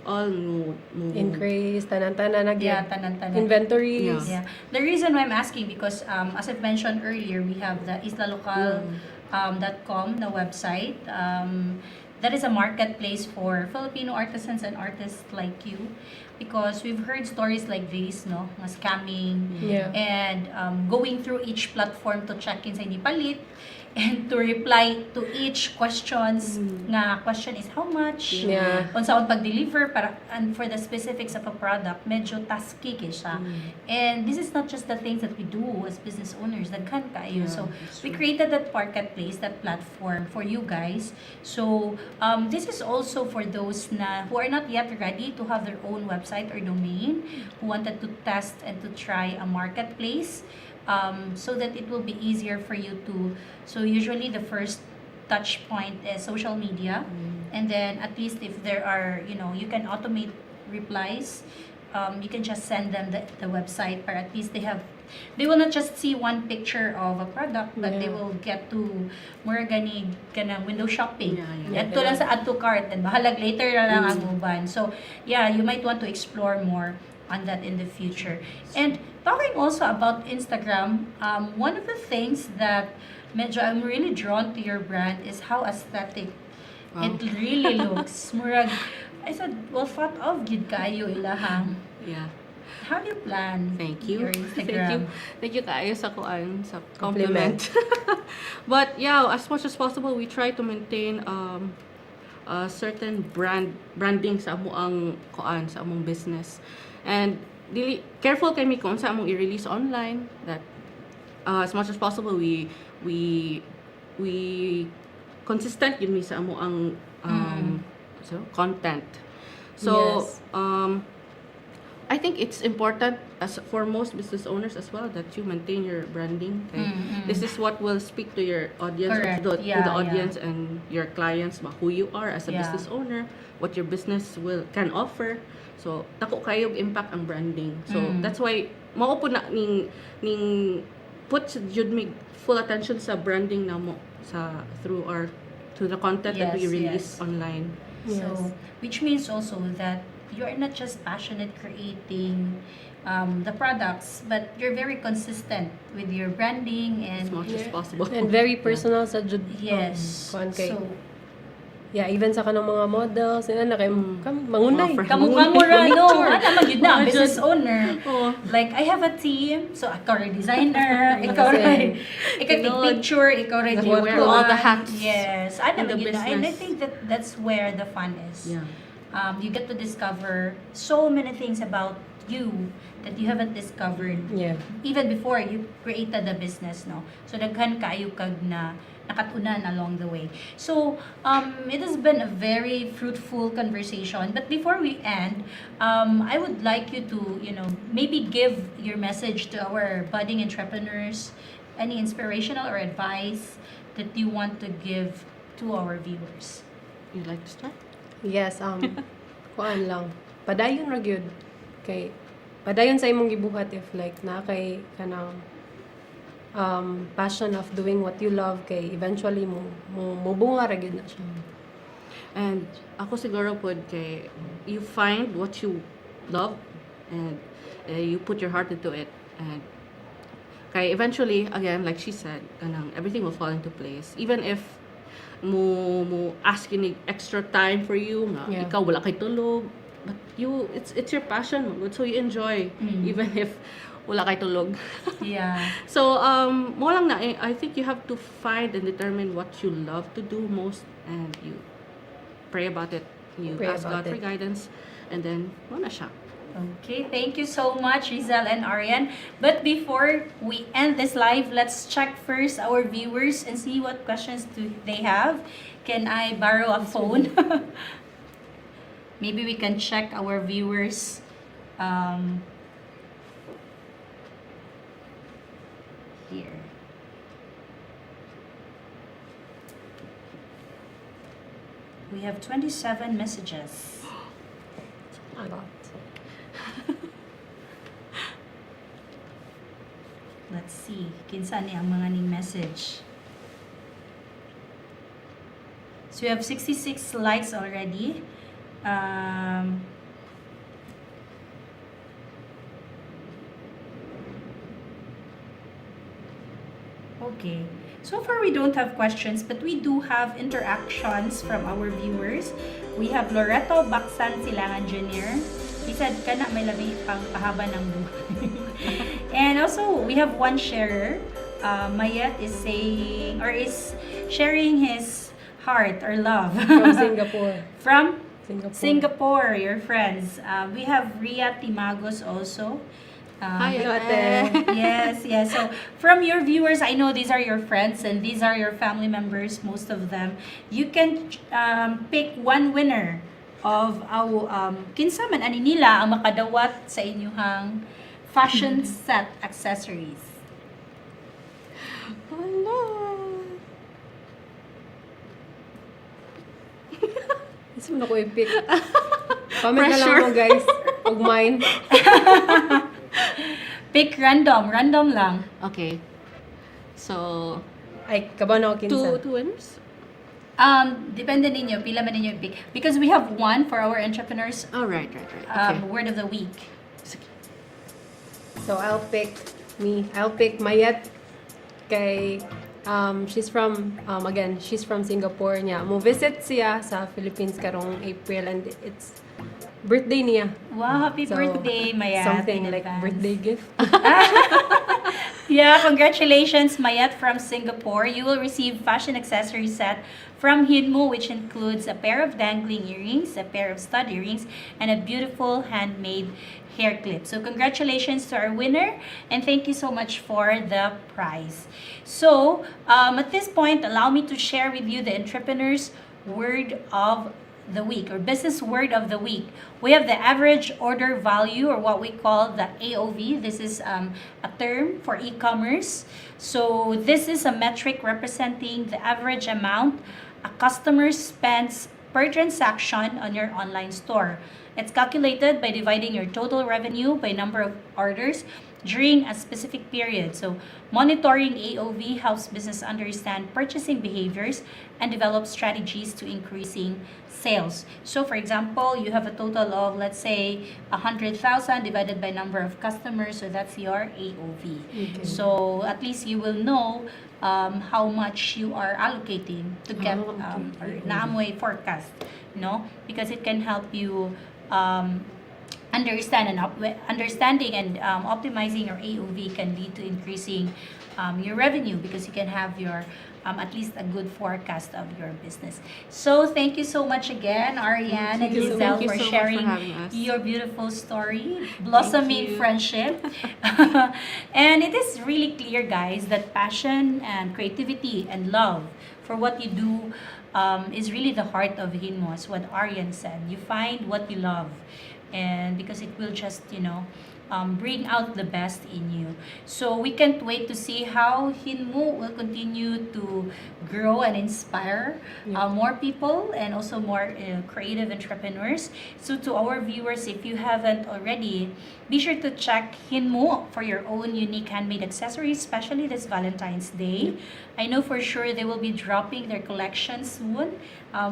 All mo increase tanan-tanan na Yeah, gyud. tanan-tanan. Inventories. Yeah. The reason why I'm asking because as I've mentioned earlier, we have the Izla Lokal .com na website. That is a marketplace for Filipino artisans and artists like you, because we've heard stories like this, no, nga scamming, Yeah. and going through each platform to check in sa hindi palit, and to reply to each questions nga question is how much, Yeah. unsaon pag-deliver para and for the specifics of a product medyo tasky kay siya. And this is not just the things that we do as business owners, daghan kayo. Yeah, So that's we true. created that marketplace, that platform for you guys. So this is also for those who are not yet ready to have their own website or domain, who wanted to test and to try a marketplace, so that it will be easier for you to. So usually the first touch point is social media, and then at least if there are, you can automate replies. You can just send them the website, or at least they will not just see one picture of a product, but they Yeah. will get to more ganang window shopping. Yeah. Add to lang sa add to cart, and bahalag later na lang ang uban. So yeah, you might want to explore more on that in the future. And talking also about Instagram, one of the things that medyo I'm really drawn to your brand is how aesthetic Wow. it really looks. Murag, I said, well, thought of gid kayo ilahang. Yeah. How do you plan Thank you. your Instagram? Thank you kaayo sa kuan sa compliment. But yeah, as much as possible we try to maintain a certain branding sa amo ang kuan sa among business. And dili careful kay mi kung sa among i-release online that as much as possible we consistent yun mi sa amo ang content. So Yes. I think it's important as for most business owners as well that you maintain your branding. Okay? This is what will speak to your audience, Correct. to Yeah, the yeah. audience and your clients, who you are as a Yeah. business owner, what your business can offer. So dako kayo impact ang branding. So that's why mao po na ning put jud mig full attention sa branding namo through the content that we Yes, release yes. online. So, Yes. which means also that you are not just passionate creating the products, but you're very consistent with your branding As and much as possible. And very personal sa jud. yes. kuan kay. So, Yeah, even sa kanang mga models, sila na kay mangunay. Mga kamukha mo ra, no? Picture. Ano man yun na, Mga business jud. owner. Oh. Like, I have a team, so ikaw rin designer, ikaw rin, picture, ikaw rin You wear all the hats Yes, in ano the man yun na. And I business. think that's where the fun is. Yeah. You get to discover so many things about you that you haven't discovered Yeah. even before you created the business, no? So daghan kayo kag na nakatunan along the way. So, it has been a very fruitful conversation. But before we end, I would like you to, maybe give your message to our budding entrepreneurs, any inspirational or advice that you want to give to our viewers. You'd like to start? Yes, kuan lang. Padayon ra gyud kay padayon sa imong gibuhat if like na kay kanang passion of doing what you love kay eventually mo bunga ra gyud na siya. And ako siguro po kay you find what you love and you put your heart into it, and kay eventually again like she said kanang everything will fall into place, even if mo ask ni extra time for you nga Yeah. ikaw wala kay tulog, but it's your passion so you enjoy even if wala kay tulog. Yeah. So, mo lang na, I think you have to find and determine what you love to do most, and you pray about it. You Pray ask about God for it. guidance, and then, mo na siya. Okay, thank you so much, Jyzl and Arianne. But before we end this live, let's check first our viewers and see what questions do they have. Can I borrow a phone? Maybe we can check our viewers. Here. We have 27 messages. A lot. Let's see. Kinsa ni ang mga ning message. So we have 66 likes already. Okay. So far we don't have questions, but we do have interactions from our viewers. We have Loreto Baksan Silangan Jr. He said, kana may labi pang pahaba ng buhay. And also, we have one sharer. Mayet is saying, or is sharing his heart or love. From Singapore. From Singapore. Singapore, your friends. We have Ria Timagos also. Hi, Hello, Ate. ate. Yes. So from your viewers, I know these are your friends and these are your family members, most of them. You can pick one winner of our kinsa man ani nila ang makadawat sa inyong fashion set accessories. Hello. Isa mo na ko i-pick. Comment na lang Pressure. mo guys. Og mine. Pick random lang. Okay. So, Ay, kabano kinsa. two winners? Depende ninyo, pila man ninyo pick. Because we have one for our entrepreneurs Oh, right. Okay. word of the week. Sige. So I'll pick Mayet kay she's from Singapore niya. Mo visit siya sa Philippines karong April and it's birthday niya. Wow, happy So, birthday, Mayat. Something in like advance. birthday gift. Yeah, congratulations, Mayat from Singapore. You will receive fashion accessory set from H I.N.MU, which includes a pair of dangling earrings, a pair of stud earrings, and a beautiful handmade hair clip. So congratulations to our winner, and thank you so much for the prize. So at this point, allow me to share with you the entrepreneur's word of the week or business word of the week. We have the average order value, or what we call the AOV. This is a term for e-commerce. So this is a metric representing the average amount a customer spends per transaction on your online store. It's calculated by dividing your total revenue by number of orders during a specific period. So monitoring AOV helps business understand purchasing behaviors and develop strategies to increasing sales. So for example, you have a total of, let's say, 100,000 divided by number of customers, so that's your AOV. Okay. So at least you will know how much you are allocating to get Oh, okay. or naamoy forecast, no? Because it can help you understanding and optimizing your AOV can lead to increasing your revenue, because you can have your at least a good forecast of your business. So thank you so much again, Arianne and Thank you so Jyzl, much. for Thank you so much for sharing having us. your beautiful story, blossoming you. friendship. And it is really clear, guys, that passion and creativity and love for what you do is really the heart of H.I.N.MU, as what Arianne said. You find what you love, and because it will just, bring out the best in you. So we can't wait to see how H.I.N.MU will continue to grow and inspire more people, and also more creative entrepreneurs. So to our viewers, if you haven't already, be sure to check H.I.N.MU for your own unique handmade accessories, especially this Valentine's Day. I know for sure they will be dropping their collection soon.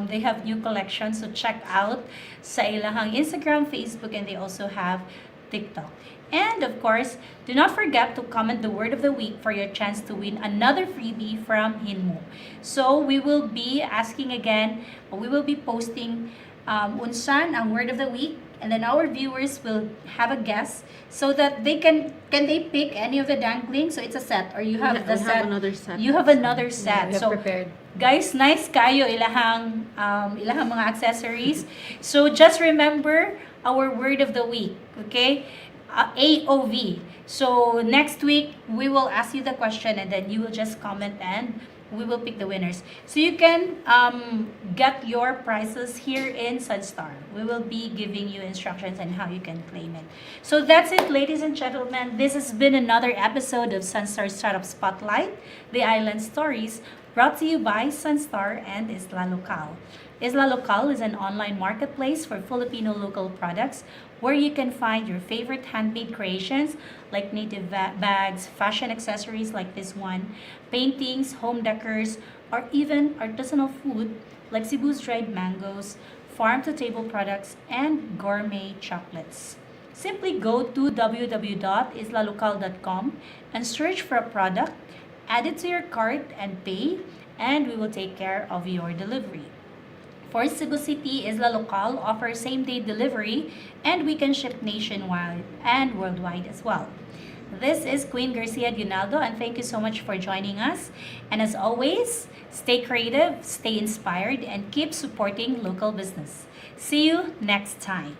They have new collections, so check out sa ilahang Instagram, Facebook, and they also have TikTok. And of course, do not forget to comment the word of the week for your chance to win another freebie from H.I.N.MU. So we will be asking again, or we will be posting unsan ang word of the week, and then our viewers will have a guess so that they can they pick any of the danglings. So it's a set, or you have the We set. have another set. You have another set. We have So prepared. guys, nice kayo ilahang mga accessories. So just remember our word of the week, okay? AOV. So next week we will ask you the question, and then you will just comment and we will pick the winners. So you can get your prizes here in SunStar. We will be giving you instructions on how you can claim it. So that's it, ladies and gentlemen. This has been another episode of SunStar Startup Spotlight, the Island Stories, brought to you by SunStar and Izla Lokal. Izla Lokal is an online marketplace for Filipino local products where you can find your favorite handmade creations like native bags, fashion accessories like this one, paintings, home decors, or even artisanal food like Cebu's dried mangoes, farm-to-table products, and gourmet chocolates. Simply go to www.islalokal.com and search for a product, add it to your cart, and pay, and we will take care of your delivery. For Cebu City, Izla Lokal offers same-day delivery, and we can ship nationwide and worldwide as well. This is Queen Garcia Dunaldo, and thank you so much for joining us. And as always, stay creative, stay inspired, and keep supporting local business. See you next time.